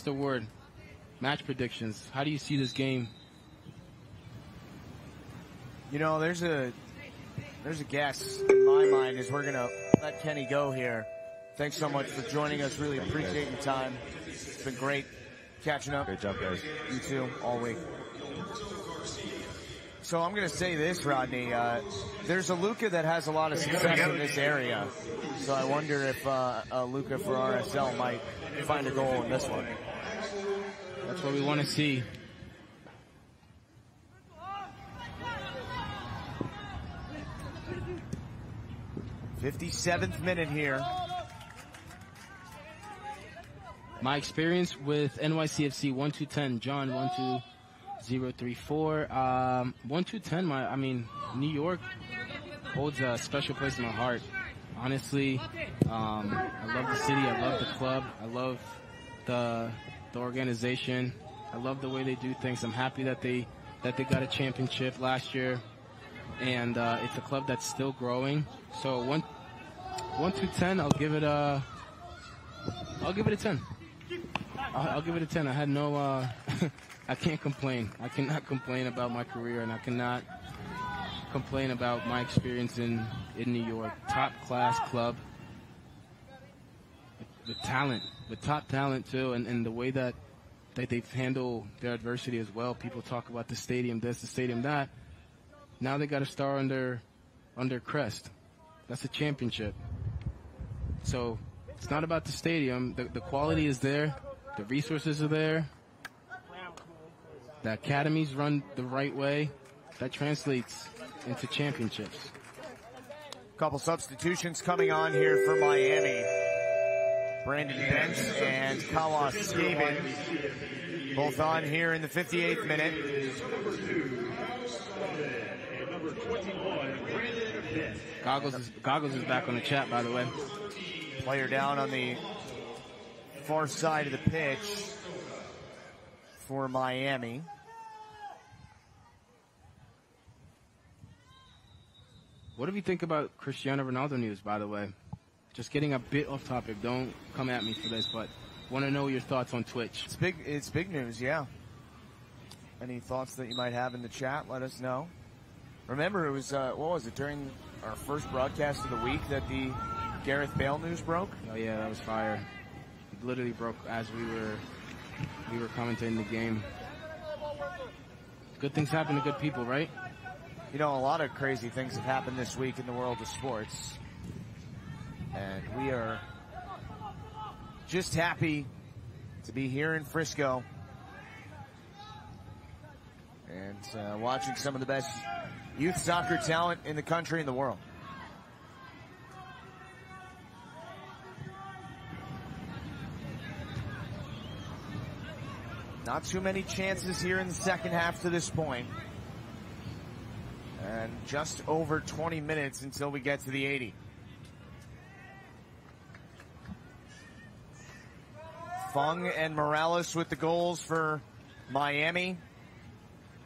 Speaker 3: word? Match predictions. How do you see this game?
Speaker 2: You know, there's a guess in my mind as we're gonna let Kenny go here. Thanks so much for joining us. Really appreciate your time. It's been great catching up.
Speaker 6: Great job, guys.
Speaker 2: You too, all week. So I'm going to say this, Rodney. There's a Luka that has a lot of success in this area. So I wonder if Luka for RSL might find a goal in this one.
Speaker 3: That's what we want to see.
Speaker 2: '57th minute here.
Speaker 3: My experience with NYCFC 1-2-10, John 12034. 1-2-10. I mean, New York holds a special place in my heart. Honestly, I love the city. I love the club. I love the organization. I love the way they do things. I'm happy that they got a championship last year, and it's a club that's still growing. So 1-2-10. I'll give it a 10. I'll give it a 10. I had no, I can't complain. I cannot complain about my career, and I cannot complain about my experience in New York. Top class club with talent, with top talent too, and the way that they've handled their adversity as well. People talk about the stadium this, the stadium that. Now they got a star under crest. That's a championship. So it's not about the stadium. The quality is there. The resources are there. The academies run the right way. That translates into championships.
Speaker 2: Couple substitutions coming on here for Miami. Brandon Bench and Kawas Skaven, both on here in the 58th minute.
Speaker 3: Goggles is back on the chat, by the way.
Speaker 2: Player down on the far side of the pitch for Miami.
Speaker 3: What do you think about Cristiano Ronaldo news, by the way? Just getting a bit off topic. Don't come at me for this, but want to know your thoughts on Twitch.
Speaker 2: It's big news, yeah. Any thoughts that you might have in the chat, let us know. Remember, it was, what was it, during our first broadcast of the week that the Gareth Bale news broke?
Speaker 3: Oh, yeah, that was fire. It literally broke as we were commentating the game. Good things happen to good people, right?
Speaker 2: You know, a lot of crazy things have happened this week in the world of sports. And we are just happy to be here in Frisco and watching some of the best youth soccer talent in the country and the world. Not too many chances here in the second half to this point. And just over 20 minutes until we get to the 80. Fung and Morales with the goals for Miami.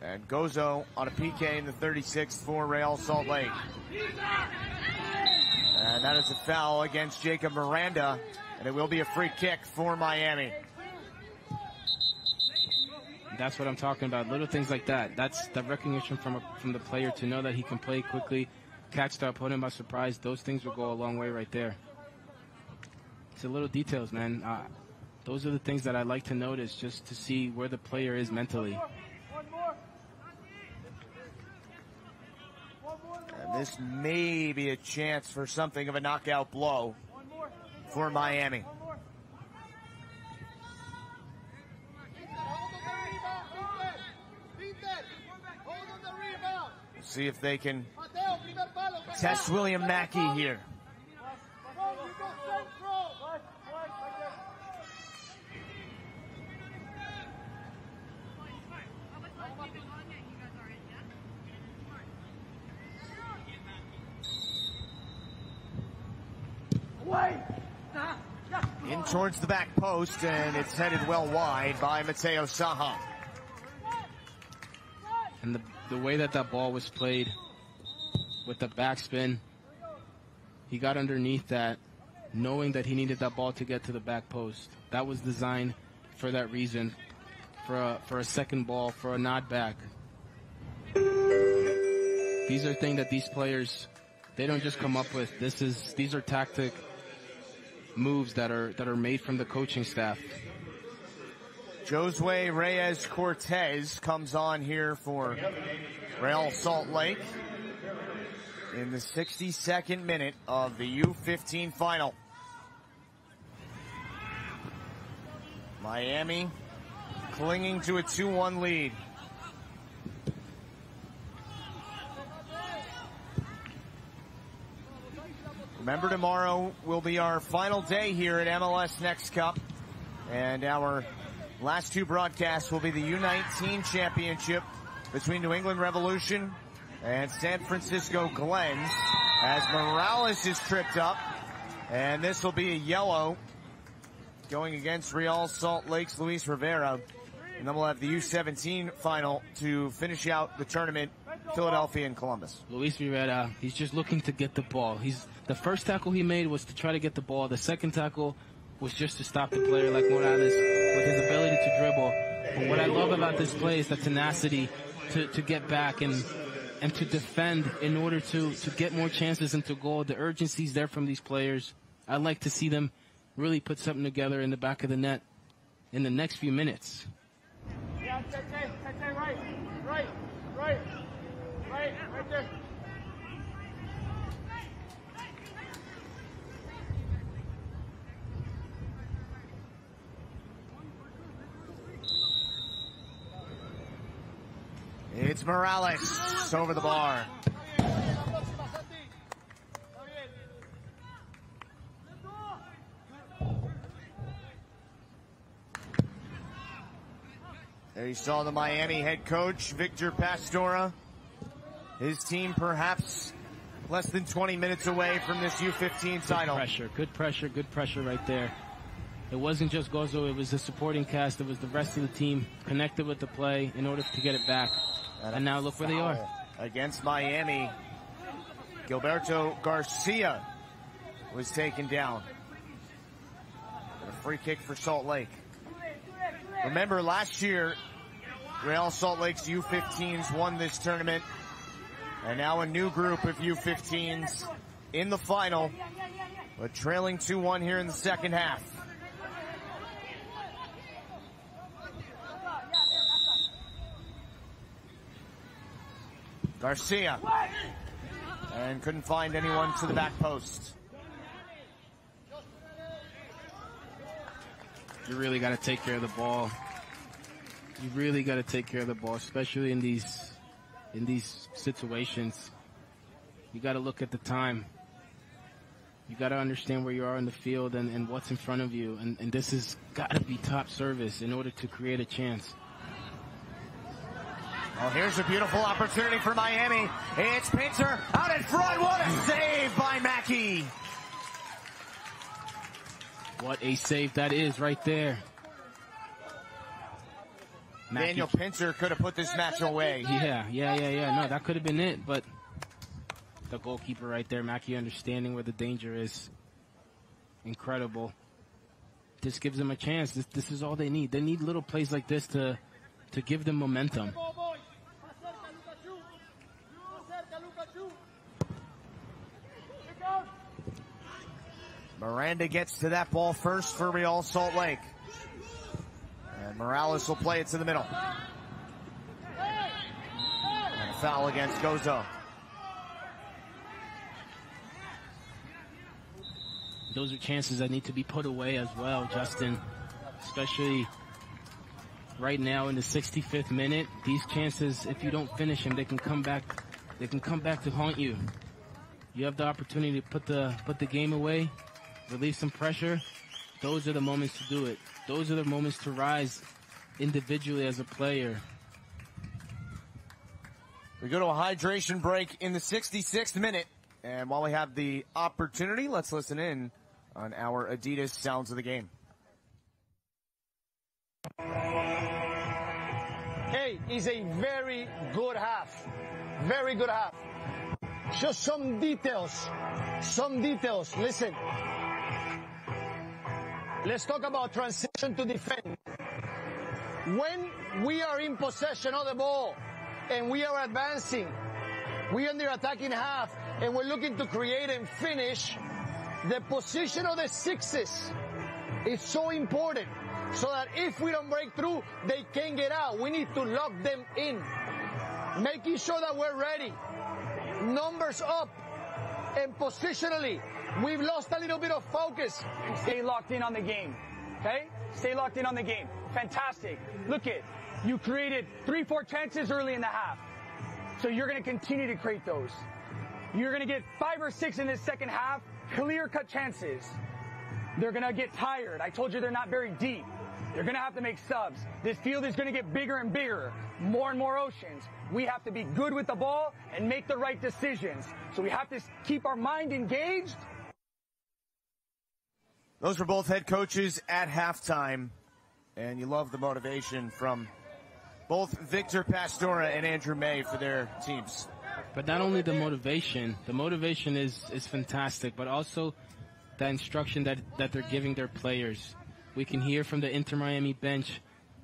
Speaker 2: And Gozo on a PK in the 36th for Real Salt Lake. And that is a foul against Jacob Miranda. And it will be a free kick for Miami.
Speaker 3: That's what I'm talking about. Little things like that. That's the recognition from the player to know that he can play quickly, catch the opponent by surprise. Those things will go a long way right there. It's the little details, man. Those are the things that I like to notice just to see where the player is mentally.
Speaker 2: And this may be a chance for something of a knockout blow for Miami. See if they can test William Mackey here. In towards the back post, and it's headed well wide by Mateo Saha.
Speaker 3: And the way that ball was played with the backspin, he got underneath that, knowing that he needed that ball to get to the back post. That was designed for that reason, for a second ball, for a nod back. These are things that these players, they don't just come up with. These are tactic moves that are made from the coaching staff.
Speaker 2: Josue Reyes Cortez comes on here for Real Salt Lake in the 62nd minute of the U15 final. Miami clinging to a 2-1 lead. Remember, tomorrow will be our final day here at MLS Next Cup, and our last two broadcasts will be the U19 championship between New England Revolution and San Francisco Glens, as Morales is tripped up, and this will be a yellow going against Real Salt Lake's Luis Rivera. And then we'll have the U17 final to finish out the tournament, Philadelphia and Columbus.
Speaker 3: Luis Rivera, he's just looking to get the ball. The first tackle he made was to try to get the ball. The second tackle was just to stop the player like Morales with his ability to dribble. But what I love about this play is the tenacity to get back and to defend in order to get more chances into goal. The urgency's there from these players. I'd like to see them really put something together in the back of the net in the next few minutes.
Speaker 4: Yeah, right there.
Speaker 2: It's Morales over the bar. There you saw the Miami head coach, Victor Pastora. His team perhaps less than 20 minutes away from this U15 title.
Speaker 3: Good pressure right there. It wasn't just Gozo, it was the supporting cast, it was the rest of the team connected with the play in order to get it back. And now look where they are.
Speaker 2: Against Miami, Gilberto Garcia was taken down. And a free kick for Salt Lake. Remember, last year, Real Salt Lake's U15s won this tournament. And now a new group of U15s in the final, but trailing 2-1 here in the second half. Garcia. And couldn't find anyone to the back post.
Speaker 3: You really got to take care of the ball. You really got to take care of the ball, especially in these situations. You got to look at the time. You got to understand where you are in the field and what's in front of you. And this has got to be top service in order to create a chance.
Speaker 2: Oh, here's a beautiful opportunity for Miami. It's Pinter out in front. What a save by Mackey.
Speaker 3: What a save that is right there.
Speaker 2: Daniel Pinter could have put this match away.
Speaker 3: Yeah. No, that could have been it, but the goalkeeper right there, Mackey, understanding where the danger is. Incredible. This gives them a chance. This is all they need. They need little plays like this to give them momentum.
Speaker 2: Miranda gets to that ball first for Real Salt Lake. And Morales will play it to the middle. And a foul against Gozo.
Speaker 3: Those are chances that need to be put away as well, Justin. Especially right now in the 65th minute. These chances, if you don't finish them, they can come back. They can come back to haunt you. You have the opportunity to put the game away, relieve some pressure. Those are the moments to do it. Those are the moments to rise individually as a player.
Speaker 2: We go to a hydration break in the 66th minute. And while we have the opportunity, let's listen in on our Adidas Sounds of the Game.
Speaker 5: Hey, it's a very good half. Very good half. Just some details. Listen. Let's talk about transition to defend. When we are in possession of the ball and we are advancing, we are in the attacking half and we're looking to create and finish, the position of the sixes is so important so that if we don't break through, they can't get out. We need to lock them in, making sure that we're ready. Numbers up, and positionally, we've lost a little bit of focus.
Speaker 7: Stay locked in on the game. Okay? Stay locked in on the game. Fantastic. Look it. You created 3-4 chances early in the half. So you're going to continue to create those. You're going to get 5 or 6 in this second half, clear-cut chances. They're going to get tired. I told you they're not very deep. They're going to have to make subs. This field is going to get bigger and bigger, more and more oceans. We have to be good with the ball and make the right decisions. So we have to keep our mind engaged.
Speaker 2: Those were both head coaches at halftime, and you love the motivation from both Victor Pastora and Andrew May for their teams.
Speaker 3: But not only the motivation is fantastic, but also the instruction that they're giving their players. We can hear from the Inter Miami bench,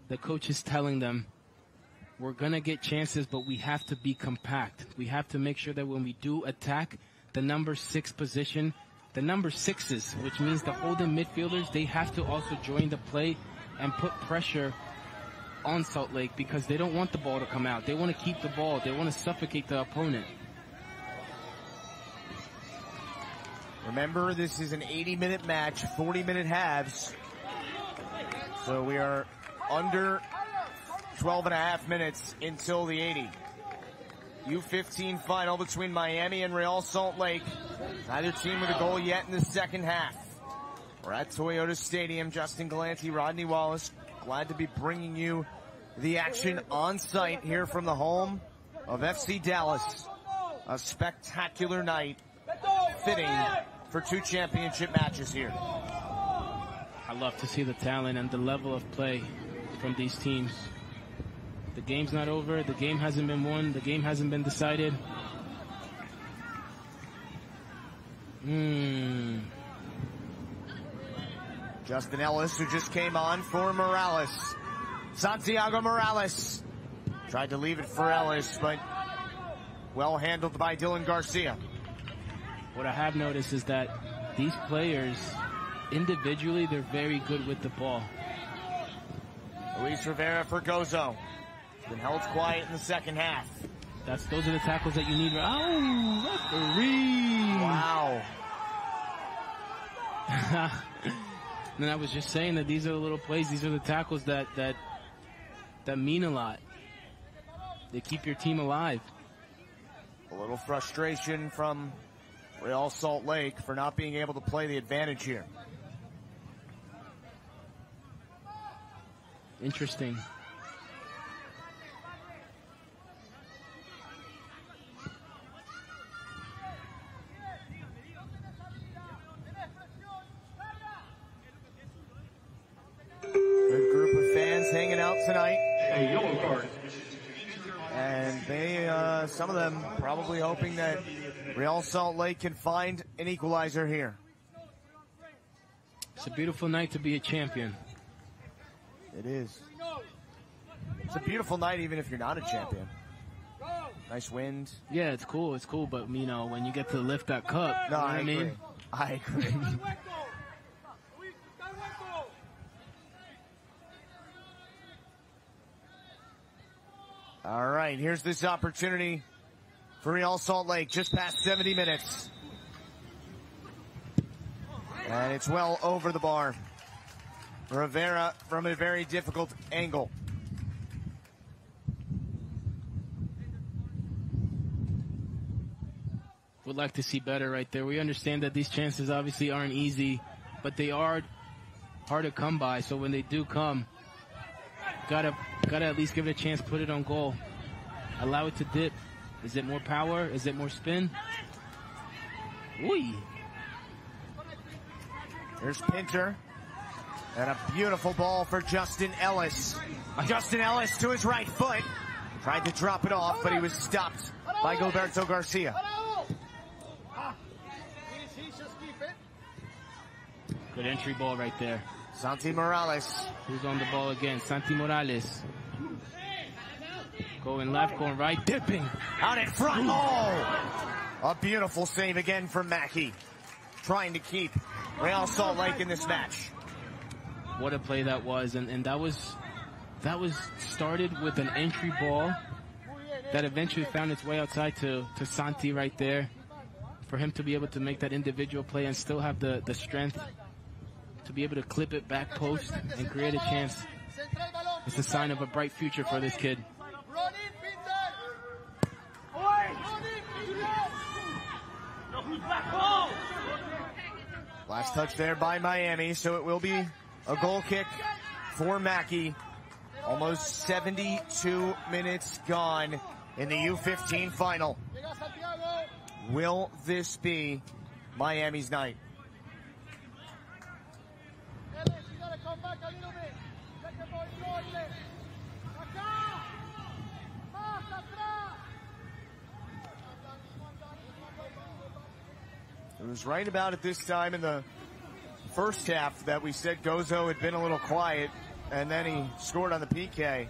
Speaker 3: the coach is telling them, we're going to get chances, but we have to be compact. We have to make sure that when we do attack the number 6 position, the number 6s, which means the holding midfielders, they have to also join the play and put pressure on Salt Lake because they don't want the ball to come out. They want to keep the ball. They want to suffocate the opponent.
Speaker 2: Remember, this is an 80-minute match, 40-minute halves. So we are under 12 and a half minutes until the 80. U15 final between Miami and Real Salt Lake. Neither team with a goal yet in the second half. We're at Toyota Stadium. Justin Galanti, Rodney Wallace, glad to be bringing you the action on site here from the home of FC Dallas. A spectacular night, fitting for 2 championship matches here.
Speaker 3: I love to see the talent and the level of play from these teams. The game's not over. The game hasn't been won. The game hasn't been decided.
Speaker 2: Justin Ellis, who just came on for Morales. Santiago Morales tried to leave it for Ellis, but well handled by Dylan Garcia.
Speaker 3: What I have noticed is that these players, individually, they're very good with the ball.
Speaker 2: Luis Rivera for Gozo. Been held quiet in the second half.
Speaker 3: Those are the tackles that you need. Oh, referee!
Speaker 2: Wow.
Speaker 3: And I was just saying that these are the little plays. These are the tackles that mean a lot. They keep your team alive.
Speaker 2: A little frustration from Real Salt Lake for not being able to play the advantage here.
Speaker 3: Interesting.
Speaker 2: Good group of fans hanging out tonight.
Speaker 1: A yellow card.
Speaker 2: And they, some of them probably hoping that Real Salt Lake can find an equalizer here.
Speaker 3: It's a beautiful night to be a champion.
Speaker 2: It is. It's a beautiful night even if you're not a champion. Nice wind.
Speaker 3: Yeah, it's cool. It's cool. But, you know, when you get to lift that cup,
Speaker 2: No,
Speaker 3: you know
Speaker 2: I
Speaker 3: what I
Speaker 2: agree.
Speaker 3: mean?
Speaker 2: I agree. All right, here's this opportunity for Real Salt Lake, just past 70 minutes. And it's well over the bar. Rivera from a very difficult angle.
Speaker 3: Would like to see better right there. We understand that these chances obviously aren't easy, but they are hard to come by. So when they do come, gotta at least give it a chance, put it on goal. Allow it to dip. Is it more power? Is it more spin? Ooh.
Speaker 2: Here's Pinter. And a beautiful ball for Justin Ellis. Justin Ellis to his right foot. Tried to drop it off, but he was stopped by Gilberto Garcia.
Speaker 3: Good entry ball right there.
Speaker 2: Santi Morales.
Speaker 3: Who's on the ball again? Santi Morales. Going left, going right, dipping.
Speaker 2: Out in front. Oh! A beautiful save again from Mackey. Trying to keep Real Salt Lake in this match.
Speaker 3: What a play that was. And that was started with an entry ball that eventually found its way outside to Santi right there. For him to be able to make that individual play and still have the strength to be able to clip it back post and create a chance. It's a sign of a bright future for this kid.
Speaker 2: Last touch there by Miami, so it will be a goal kick for Mackey. Almost 72 minutes gone in the U15 final. Will this be Miami's night? It was right about at this time in the first half that we said Gozo had been a little quiet, and then he scored on the PK.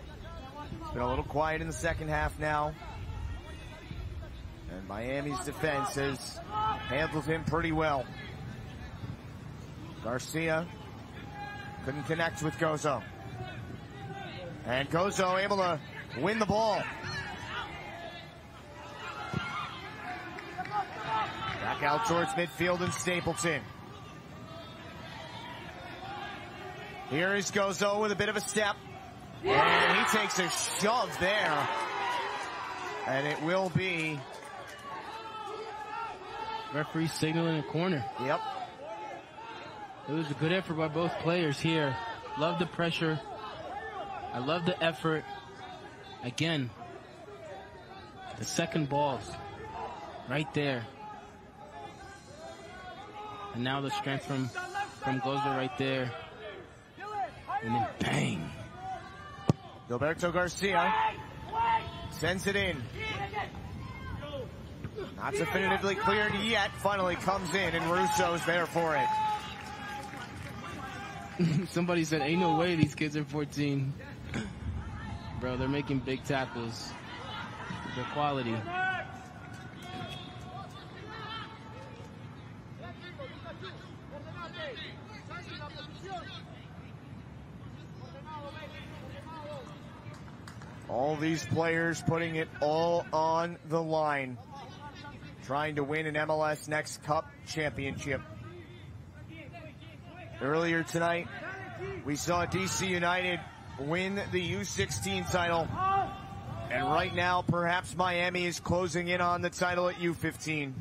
Speaker 2: It's been a little quiet in the second half now. And Miami's defense has handled him pretty well. Garcia couldn't connect with Gozo. And Gozo able to win the ball. Back out towards midfield and Stapleton. Here is Gozo with a bit of a step. And he takes a shove there. And it will be...
Speaker 3: Referee signaling a corner.
Speaker 2: Yep.
Speaker 3: It was a good effort by both players here. Love the pressure. I love the effort. Again, the second balls right there. And now the strength from Gozo right there. And then bang.
Speaker 2: Gilberto Garcia sends it in. Not definitively cleared yet. Finally comes in, and Russo's there for it.
Speaker 3: Somebody said, ain't no way these kids are 14. Bro, they're making big tackles. They're quality.
Speaker 2: All these players putting it all on the line, trying to win an MLS Next Cup championship. Earlier tonight, we saw DC United win the U16 title. And right now, perhaps Miami is closing in on the title at U15.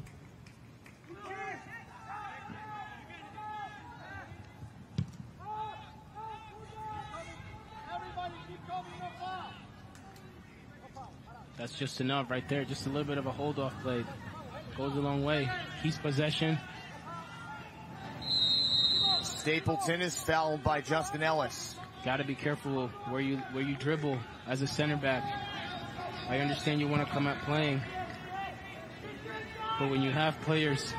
Speaker 3: That's just enough right there. Just a little bit of a hold-off play. Goes a long way. Keeps possession.
Speaker 2: Stapleton is fouled by Justin Ellis.
Speaker 3: Got to be careful where you dribble as a center back. I understand you want to come out playing, but when you have players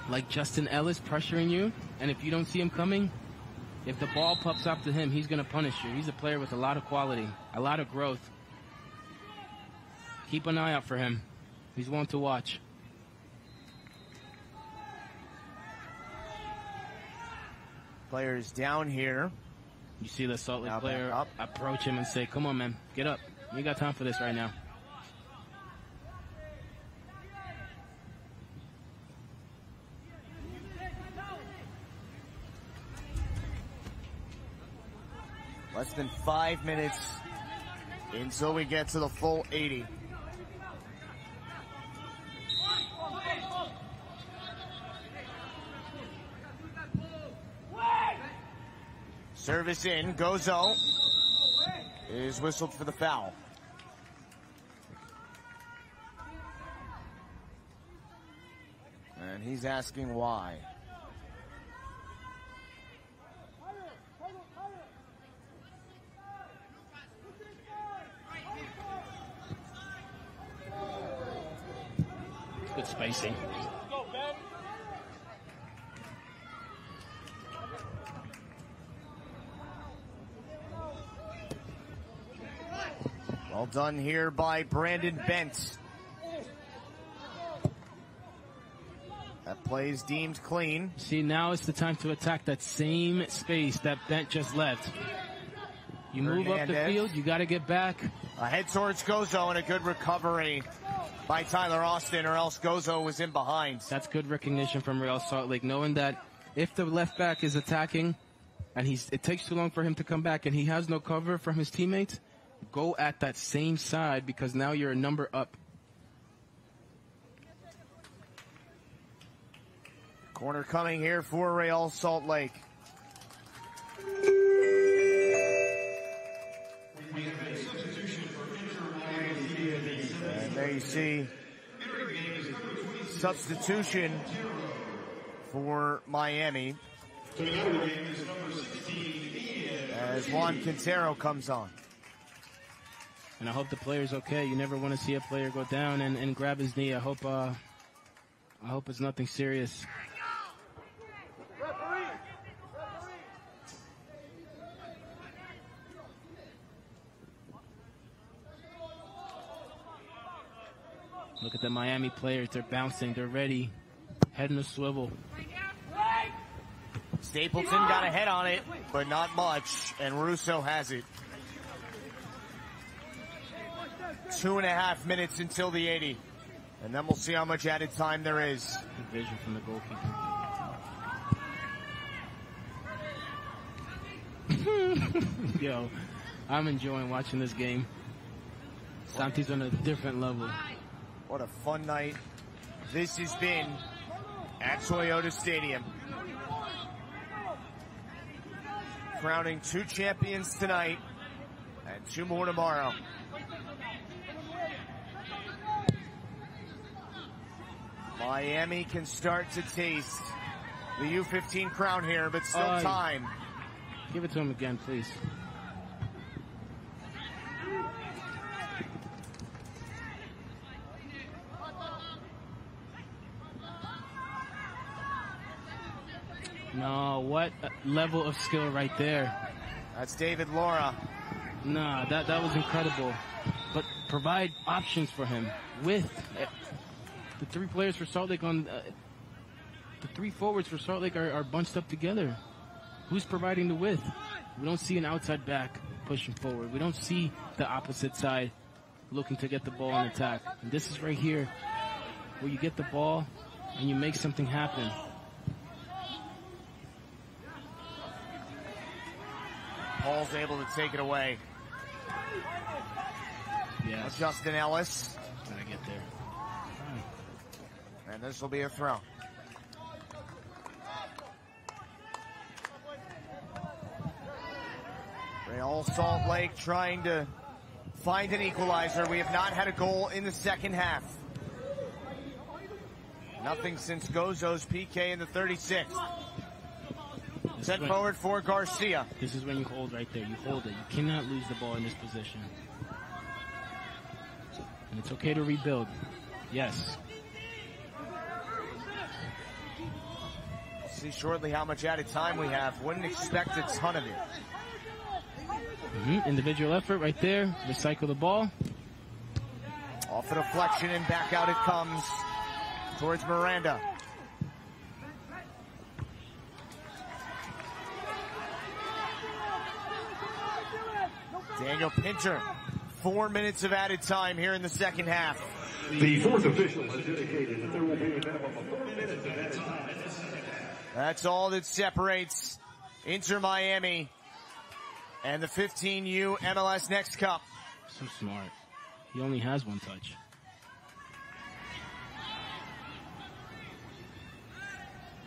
Speaker 3: like Justin Ellis pressuring you, and if you don't see him coming, if the ball pops up to him, he's going to punish you. He's a player with a lot of quality, a lot of growth. Keep an eye out for him. He's one to watch.
Speaker 2: Players down here.
Speaker 3: You see the Salt Lake
Speaker 2: Now
Speaker 3: player
Speaker 2: up.
Speaker 3: approach him and say, come on, man, get up. You ain't got time for this right now.
Speaker 2: Less than 5 minutes until we get to the full 80. Service in, Gozo is whistled for the foul. And he's asking why.
Speaker 3: Good spacing.
Speaker 2: Well done here by Brandon Bent. That play is deemed clean.
Speaker 3: See, now it's the time to attack that same space that Bent just left. You move up the
Speaker 2: Hernandez.
Speaker 3: field, you got to get back.
Speaker 2: Ahead towards Gozo and a good recovery by Tyler Austin, or else Gozo was in behind.
Speaker 3: That's good recognition from Real Salt Lake, knowing that if the left back is attacking and it takes too long for him to come back and he has no cover from his teammates, go at that same side because now you're a number up.
Speaker 2: Corner coming here for Real Salt Lake. And there you see substitution for Miami as Juan Quintero comes on.
Speaker 3: And I hope the player's okay. You never want to see a player go down and grab his knee. I hope it's nothing serious. Look at the Miami players. They're bouncing. They're ready. Head in a swivel.
Speaker 2: Stapleton got a head on it, but not much. And Russo has it. 2.5 minutes until the 80. And then we'll see how much added time there is.
Speaker 3: Good vision from the goalkeeper. Yo, I'm enjoying watching this game. Santi's on a different level.
Speaker 2: What a fun night this has been at Toyota Stadium. Crowning 2 champions tonight and 2 more tomorrow. Miami can start to taste the U15 crown here, but still time.
Speaker 3: Give it to him again, please. No, what level of skill right there.
Speaker 2: That's David Laura.
Speaker 3: Nah, that was incredible. But provide options for him with the 3 players for Salt Lake on the 3 forwards for Salt Lake are bunched up together. Who's providing the width? We don't see an outside back pushing forward. We don't see the opposite side looking to get the ball and attack. And this is right here where you get the ball and you make something happen.
Speaker 2: Paul's able to take it away.
Speaker 3: Yes.
Speaker 2: Justin Ellis.
Speaker 3: Gotta get there.
Speaker 2: And this will be a throw. Real Salt Lake trying to find an equalizer. We have not had a goal in the second half. Nothing since Gozo's PK in the 36th. Sent forward for Garcia.
Speaker 3: This is when you hold right there. You hold it. You cannot lose the ball in this position. And it's okay to rebuild. Yes.
Speaker 2: We'll see shortly how much added time we have. Wouldn't expect a ton of it.
Speaker 3: Individual effort right there. Recycle the ball.
Speaker 2: Off a deflection and back out it comes towards Miranda. Daniel Pinter, 4 minutes of added time here in the second half.
Speaker 1: The 4th official has indicated that there will be a minimum of 4 minutes of added time.
Speaker 2: That's all that separates Inter Miami and the 15U MLS Next Cup.
Speaker 3: So smart. He only has 1 touch.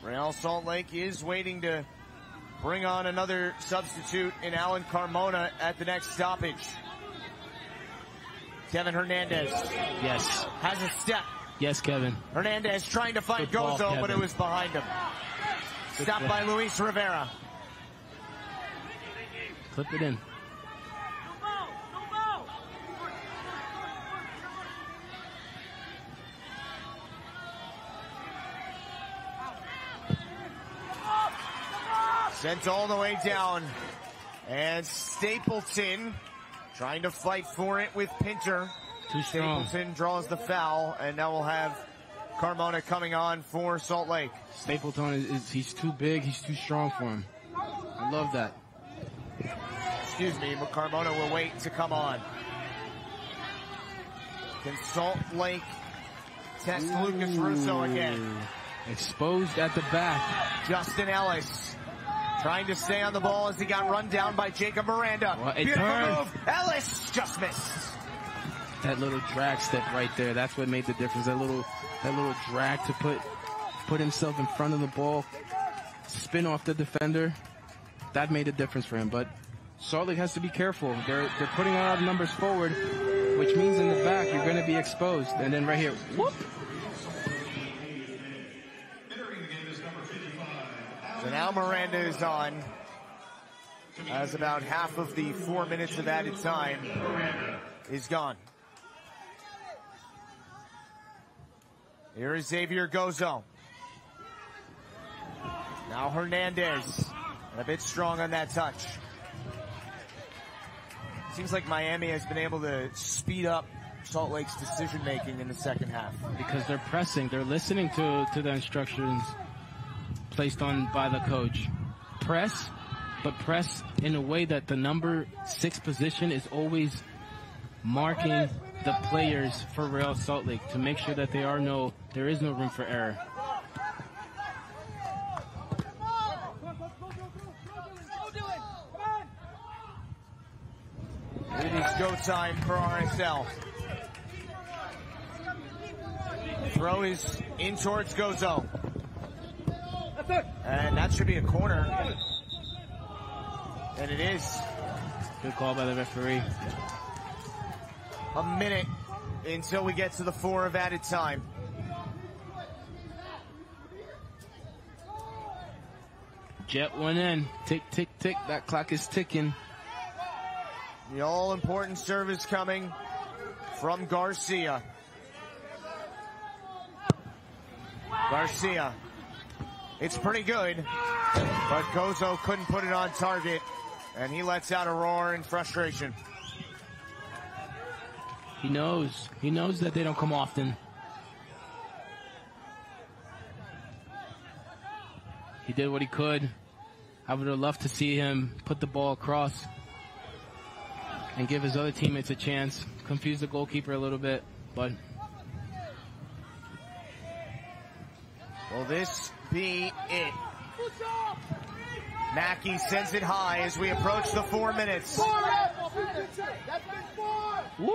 Speaker 2: Real Salt Lake is waiting to bring on another substitute in Alan Carmona at the next stoppage. Kevin Hernandez.
Speaker 3: Yes.
Speaker 2: Has a step.
Speaker 3: Yes, Kevin.
Speaker 2: Hernandez trying to find Gozo, but it was behind him. Stopped by Luis Rivera.
Speaker 3: Clip it in.
Speaker 2: Sent all the way down. And Stapleton trying to fight for it with Pinter.
Speaker 3: Too strong.
Speaker 2: Stapleton draws the foul, and now we'll have Carmona coming on for Salt Lake.
Speaker 3: Stapleton he's too big, he's too strong for him. I love that.
Speaker 2: Excuse me, but Carmona will wait to come on. Can Salt Lake test Lucas Russo again?
Speaker 3: Exposed at the back.
Speaker 2: Justin Ellis trying to stay on the ball as he got run down by Jacob Miranda.
Speaker 3: Well, a
Speaker 2: Beautiful
Speaker 3: turn.
Speaker 2: move. Ellis just missed.
Speaker 3: That little drag step right there, that's what made the difference. That little drag to put himself in front of the ball, spin off the defender. That made a difference for him. But Salt Lake has to be careful. They're putting a lot of numbers forward, which means in the back you're going to be exposed. And then right here, whoop.
Speaker 2: So now Miranda is on. As about half of the 4 minutes of added time is gone. Here is Xavier Gozo. Now Hernandez. A bit strong on that touch. Seems like Miami has been able to speed up Salt Lake's decision-making in the second half.
Speaker 3: Because they're pressing. They're listening to the instructions placed on by the coach. Press, but press in a way that the number 6 position is always marking the players for Real Salt Lake to make sure that there is no room for error.
Speaker 2: It is go time for RSL. Throw is in towards Gozo. And that should be a corner. And it is.
Speaker 3: Good call by the referee.
Speaker 2: A minute until we get to the 4 of added time.
Speaker 3: Jet went in. Tick, tick, tick. That clock is ticking.
Speaker 2: The all-important service coming from Garcia. Garcia. It's pretty good, but Gozo couldn't put it on target, and he lets out a roar in frustration.
Speaker 3: He knows that they don't come often. He did what he could. I would have loved to see him put the ball across and give his other teammates a chance. Confuse the goalkeeper a little bit, but...
Speaker 2: Will this be it? Mackey sends it high as we approach the 4 minutes.
Speaker 3: Whee!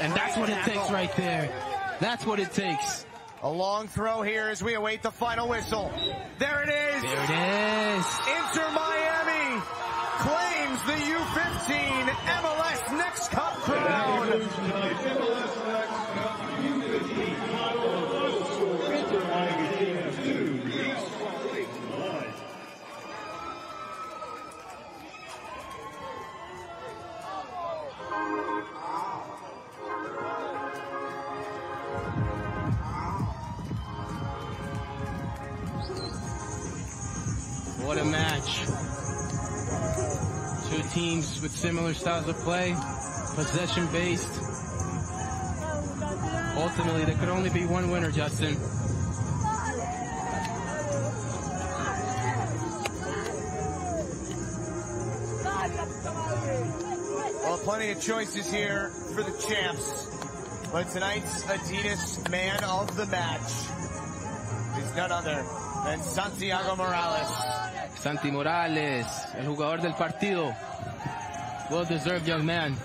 Speaker 3: And that's what it takes right there. That's what it takes.
Speaker 2: A long throw here as we await the final whistle. There it is.
Speaker 3: There it is.
Speaker 2: Inter Miami claims the U15 MLS Next Cup crown.
Speaker 3: What a match. Two teams with similar styles of play, possession-based. Ultimately, there could only be one winner, Justin.
Speaker 2: Well, plenty of choices here for the champs. But tonight's Adidas man of the match is none other than Santiago Morales.
Speaker 3: Santi Morales, el jugador del partido. Well-deserved young man.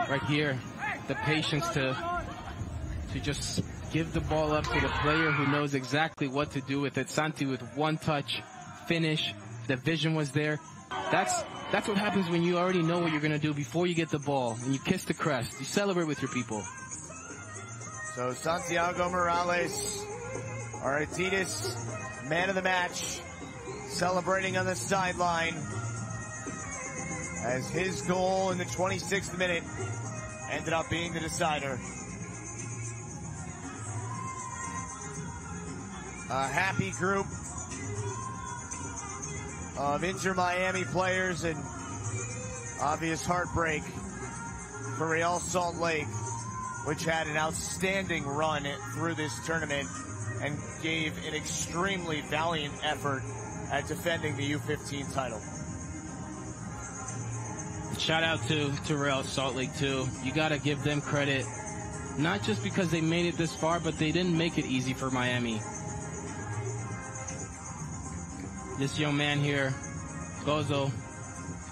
Speaker 3: Right here, the patience to just give the ball up to the player who knows exactly what to do with it. Santi with one touch, finish. The vision was there. That's what happens when you already know what you're going to do before you get the ball. And you kiss the crest. You celebrate with your people.
Speaker 2: So Santiago Morales, our Adidas man of the match, celebrating on the sideline as his goal in the 26th minute ended up being the decider. A happy group of Inter Miami players and obvious heartbreak for Real Salt Lake, which had an outstanding run through this tournament and gave an extremely valiant effort at defending the U15 title.
Speaker 3: Shout out to Real Salt Lake too. You got to give them credit not just because they made it this far, but they didn't make it easy for Miami. This young man here, Gozo,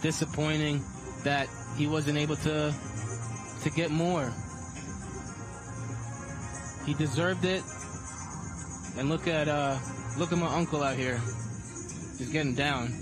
Speaker 3: disappointing that he wasn't able to get more. He deserved it. And look at my uncle out here. He's getting down.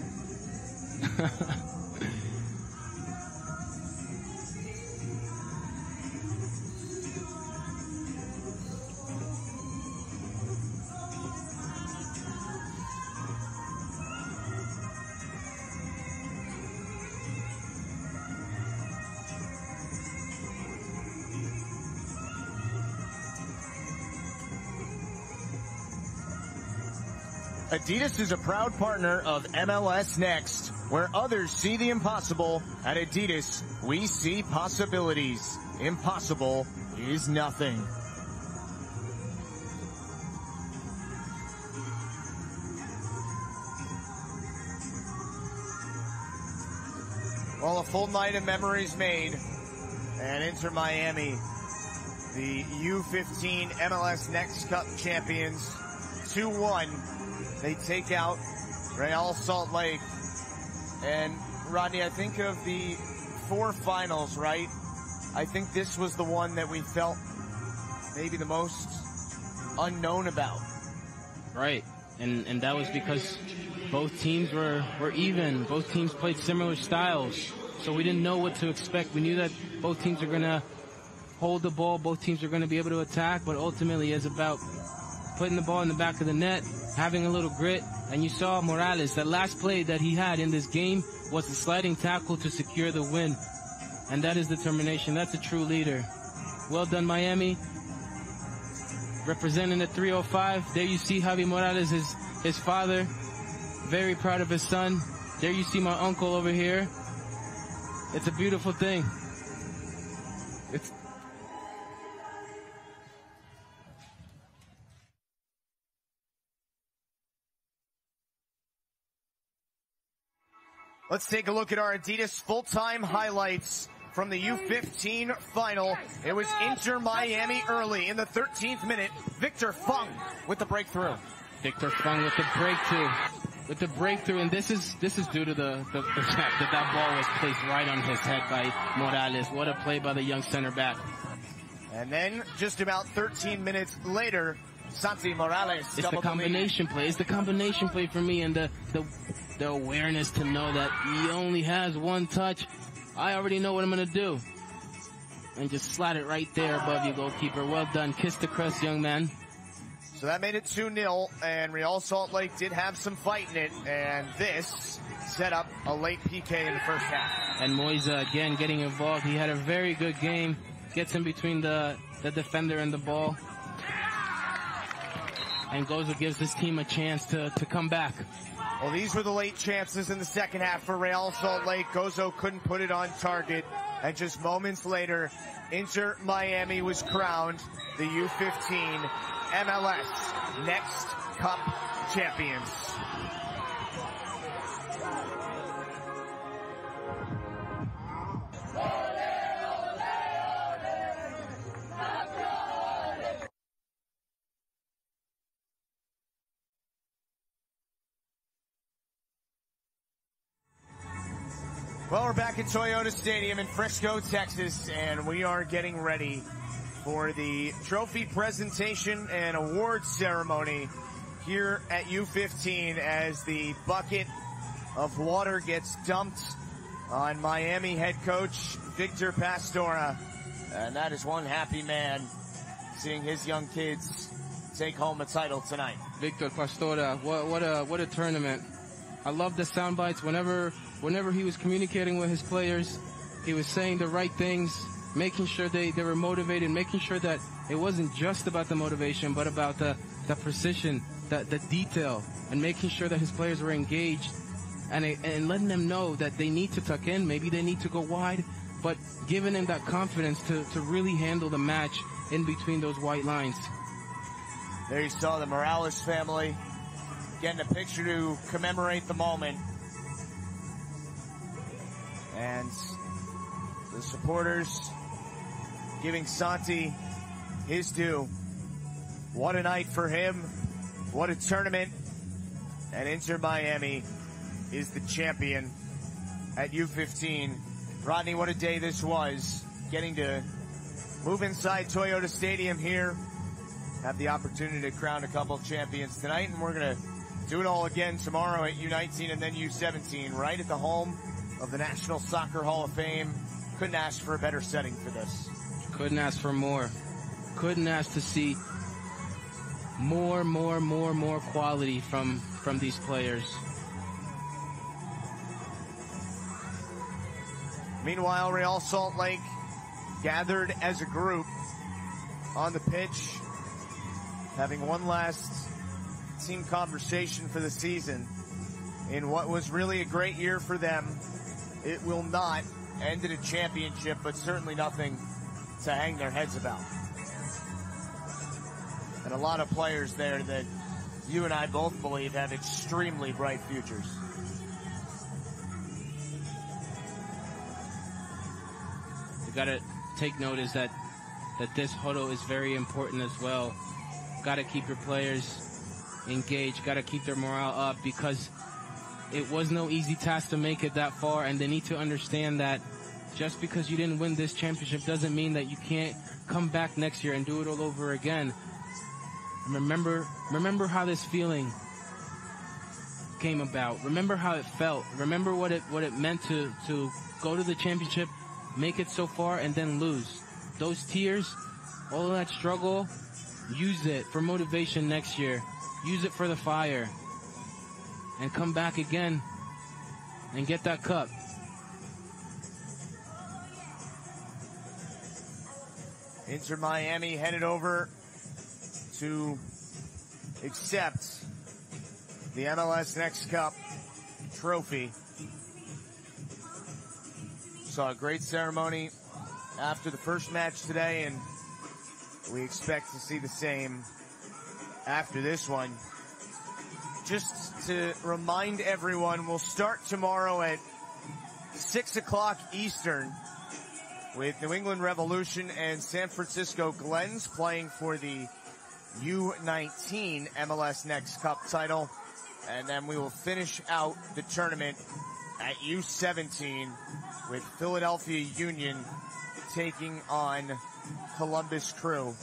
Speaker 2: Adidas is a proud partner of MLS Next, where others see the impossible. At Adidas, we see possibilities. Impossible is nothing. Well, a full night of memories made, and Inter Miami, the U15 MLS Next Cup champions, 2-1. They take out Real Salt Lake. And Rodney, I think of the 4 finals, right? I think this was the one that we felt maybe the most unknown about.
Speaker 3: Right. And that was because both teams were even. Both teams played similar styles. So we didn't know what to expect. We knew that both teams are going to hold the ball. Both teams are going to be able to attack. But ultimately, it's about putting the ball in the back of the net, having a little grit. And you saw Morales, that last play that he had in this game was a sliding tackle to secure the win. And that is determination. That's a true leader. Well done, Miami. Representing the 305. There you see Javi Morales, his father. Very proud of his son. There you see my uncle over here. It's a beautiful thing.
Speaker 2: Let's take a look at our Adidas full-time highlights from the U15 final. It was Inter Miami early in the 13th minute. Victor Fung with the breakthrough.
Speaker 3: Victor Fung with the breakthrough. And this is due to the fact that ball was placed right on his head by Morales. What a play by the young center back.
Speaker 2: And then just about 13 minutes later, Santi Morales.
Speaker 3: It's the combination play. It's the combination play for me, and the awareness to know that he only has one touch. I already know what I'm going to do. And just slide it right there above you, goalkeeper. Well done. Kiss the crest, young man.
Speaker 2: So that made it 2-0, and Real Salt Lake did have some fight in it, and this set up a late PK in the first half.
Speaker 3: And Moisa, again, getting involved. He had a very good game. Gets in between the defender and the ball. And Gozo gives his team a chance to come back.
Speaker 2: Well, these were the late chances in the second half for Real Salt Lake. Gozo couldn't put it on target. And just moments later, Inter Miami was crowned the U15 MLS Next Cup champions. Well, we're back at Toyota Stadium in Frisco, Texas, and we are getting ready for the trophy presentation and awards ceremony here at U15 as the bucket of water gets dumped on Miami head coach Victor Pastora. And that is one happy man seeing his young kids take home a title tonight.
Speaker 3: Victor Pastora, what a tournament. I love the sound bites. Whenever he was communicating with his players, he was saying the right things, making sure they were motivated, making sure that it wasn't just about the motivation, but about the precision, the detail, and making sure that his players were engaged and letting them know that they need to tuck in, maybe they need to go wide, but giving them that confidence to really handle the match in between those white lines.
Speaker 2: There you saw the Morales family getting a picture to commemorate the moment. And the supporters giving Santi his due. What a night for him. What a tournament. And Inter Miami is the champion at U15. Rodney, what a day this was. Getting to move inside Toyota Stadium here. Have the opportunity to crown a couple of champions tonight. And we're going to do it all again tomorrow at U19 and then U17, right at the home of the National Soccer Hall of Fame. Couldn't ask for a better setting for this.
Speaker 3: Couldn't ask for more. Couldn't ask to see more quality from these players.
Speaker 2: Meanwhile, Real Salt Lake gathered as a group on the pitch, having one last team conversation for the season in what was really a great year for them. It will not end in a championship, but certainly nothing to hang their heads about. And a lot of players there that you and I both believe have extremely bright futures.
Speaker 3: You gotta take notice that this huddle is very important as well. Gotta keep your players engaged, gotta keep their morale up, because it was no easy task to make it that far, and they need to understand that just because you didn't win this championship doesn't mean that you can't come back next year and do it all over again. Remember how this feeling came about. Remember how it felt. Remember what it meant to go to the championship, make it so far, and then lose. Those tears, all of that struggle, use it for motivation next year. Use it for the fire. And come back again and get that cup.
Speaker 2: Inter Miami headed over to accept the MLS Next Cup trophy. Saw a great ceremony after the first match today, and we expect to see the same after this one. Just to remind everyone, we'll start tomorrow at 6 o'clock Eastern with New England Revolution and San Francisco Glens playing for the U19 MLS Next Cup title. And then we will finish out the tournament at U17 with Philadelphia Union taking on Columbus Crew.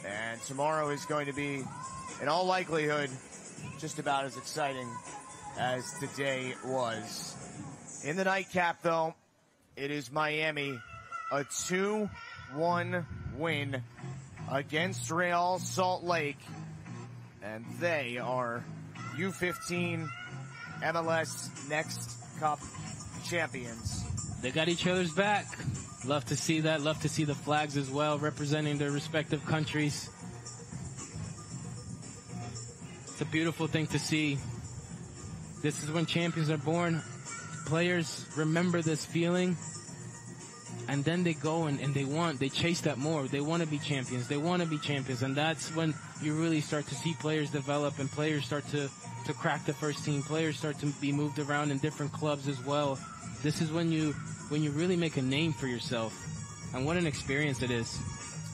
Speaker 2: And tomorrow is going to be, in all likelihood, just about as exciting as today was. In the nightcap, though, it is Miami, a 2-1 win against Real Salt Lake, and they are U15 MLS Next Cup champions.
Speaker 3: They got each other's back. Love to see that. Love to see the flags as well, representing their respective countries. It's a beautiful thing to see. This is when champions are born. Players remember this feeling, and then they go and they chase that more. They want to be champions. They want to be champions, and that's when you really start to see players develop and players start to crack the first team. Players start to be moved around in different clubs as well. This is when you really make a name for yourself, and what an experience it is.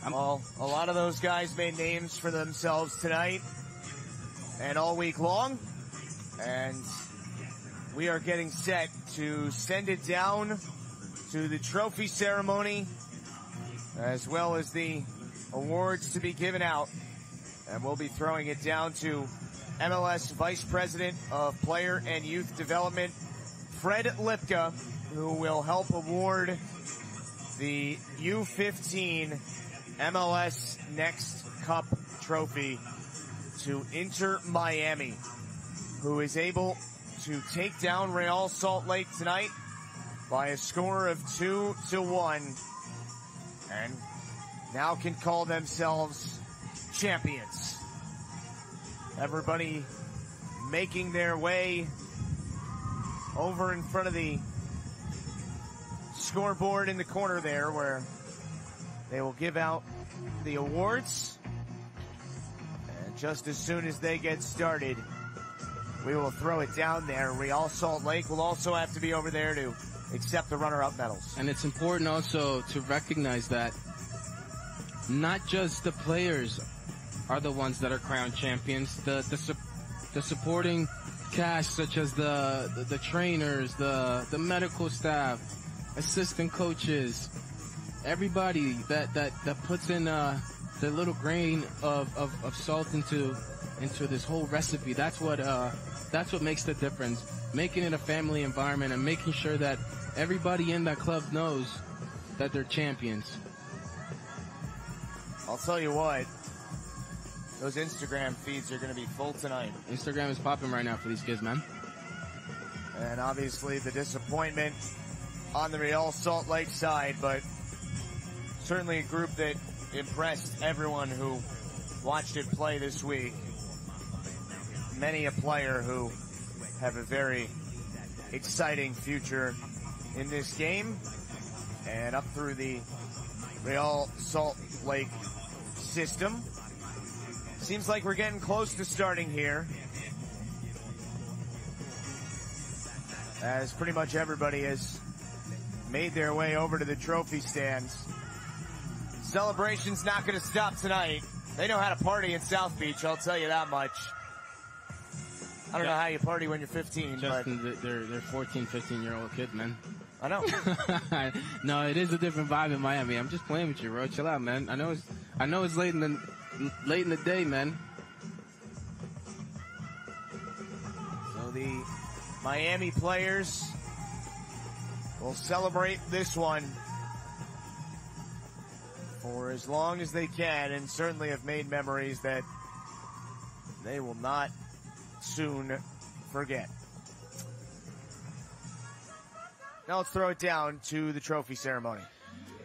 Speaker 2: Well, a lot of those guys made names for themselves tonight and all week long, and we are getting set to send it down to the trophy ceremony as well as the awards to be given out. And we'll be throwing it down to MLS Vice President of Player and Youth Development, Fred Lipka, who will help award the U15 MLS Next Cup trophy to Inter Miami, who is able to take down Real Salt Lake tonight by a score of 2-1, and now can call themselves champions. Everybody making their way over in front of the scoreboard in the corner there, where they will give out the awards. And just as soon as they get started, we will throw it down there. Real Salt Lake will also have to be over there to accept the runner-up medals.
Speaker 3: And it's important also to recognize that not just the players are the ones that are crowned champions. The supporting cast, such as the trainers, the medical staff, assistant coaches, everybody that puts in the little grain of salt into this whole recipe. That's what makes the difference. Making it a family environment and making sure that everybody in that club knows that they're champions.
Speaker 2: I'll tell you what, those Instagram feeds are going to be full tonight.
Speaker 3: Instagram is popping right now for these kids, man.
Speaker 2: And obviously the disappointment on the Real Salt Lake side, but certainly a group that impressed everyone who watched it play this week. Many a player who have a very exciting future in this game and up through the Real Salt Lake system. Seems like we're getting close to starting here, as pretty much everybody has made their way over to the trophy stands. Celebration's not going to stop tonight. They know how to party in South Beach, I'll tell you that much. I don't know how you party when you're 15,
Speaker 3: Justin,
Speaker 2: but
Speaker 3: they're 14, 15-year-old kids, man.
Speaker 2: I know.
Speaker 3: No, it is a different vibe in Miami. I'm just playing with you, bro. Chill out, man. I know it's late in the day, man.
Speaker 2: So the Miami players will celebrate this one for as long as they can, and certainly have made memories that they will not soon forget. Now let's throw it down to the trophy ceremony.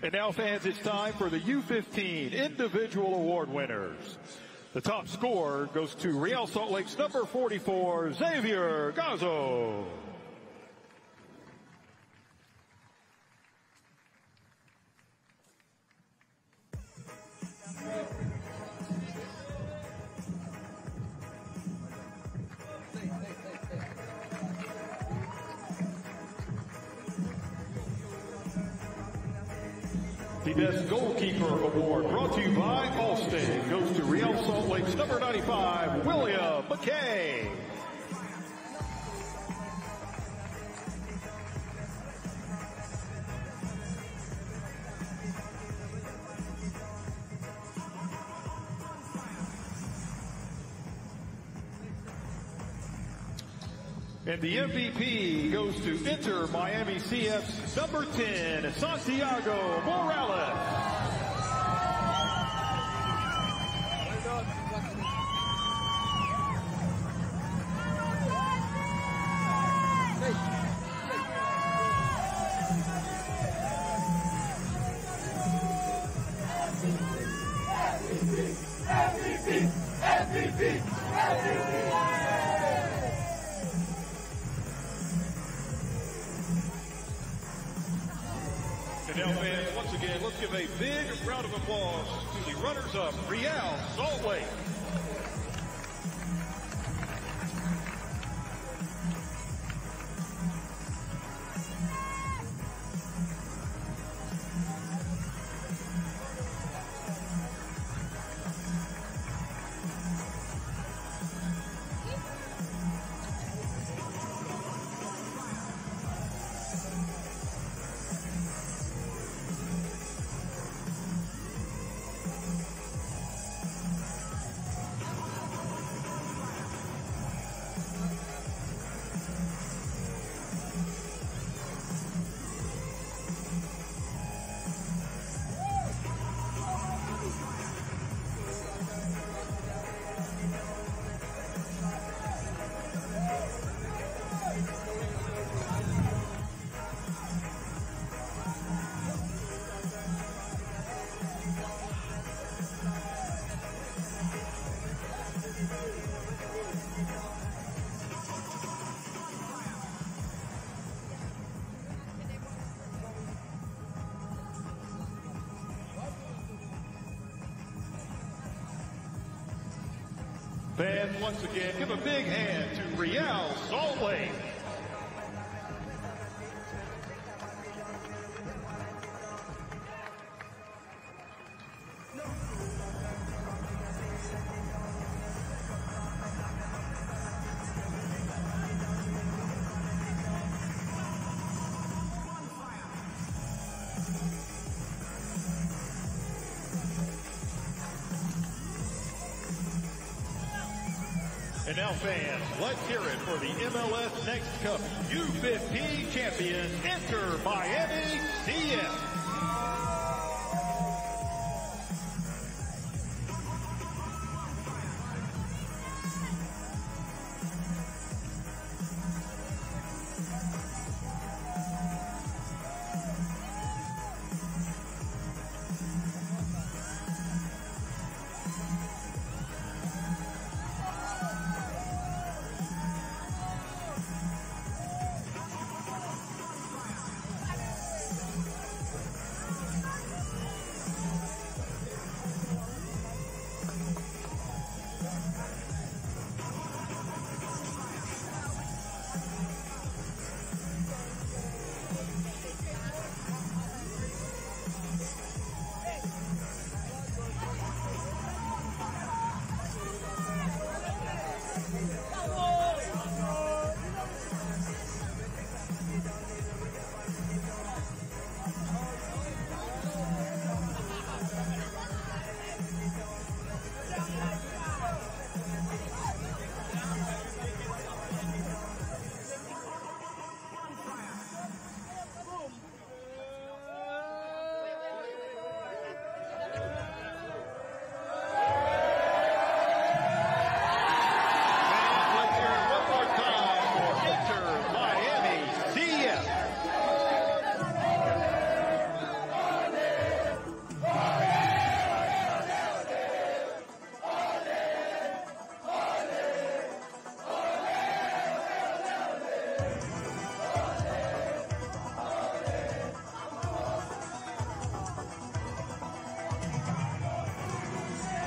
Speaker 1: And now, fans, it's time for the U15 individual award winners. The top score goes to Real Salt Lake's number 44, Xavier Gozo. The Best Goalkeeper Award, brought to you by Allstate, goes to Real Salt Lake's number 95, William McKay. And the MVP goes to Inter Miami CF's number 10, Santiago Morales. And now, fans, once again, let's give a big round of applause to the runners-up, Real Salt Lake. Fans, once again, give a big hand to Real Salt Lake. And now fans, let's hear it for the MLS Next Cup U15 champion, Inter Miami CF.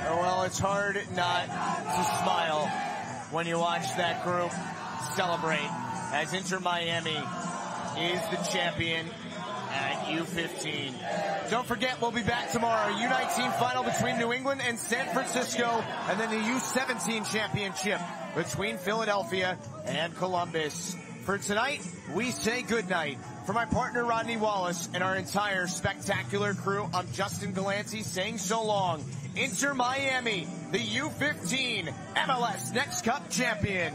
Speaker 2: Well, it's hard not to smile when you watch that group celebrate as Inter Miami is the champion at U15. Don't forget, we'll be back tomorrow. U19 final between New England and San Francisco, and then the U17 championship between Philadelphia and Columbus. For tonight, we say goodnight. For my partner, Rodney Wallace, and our entire spectacular crew, I'm Justin Galanti saying so long. Inter Miami, the U15 MLS Next Cup champion.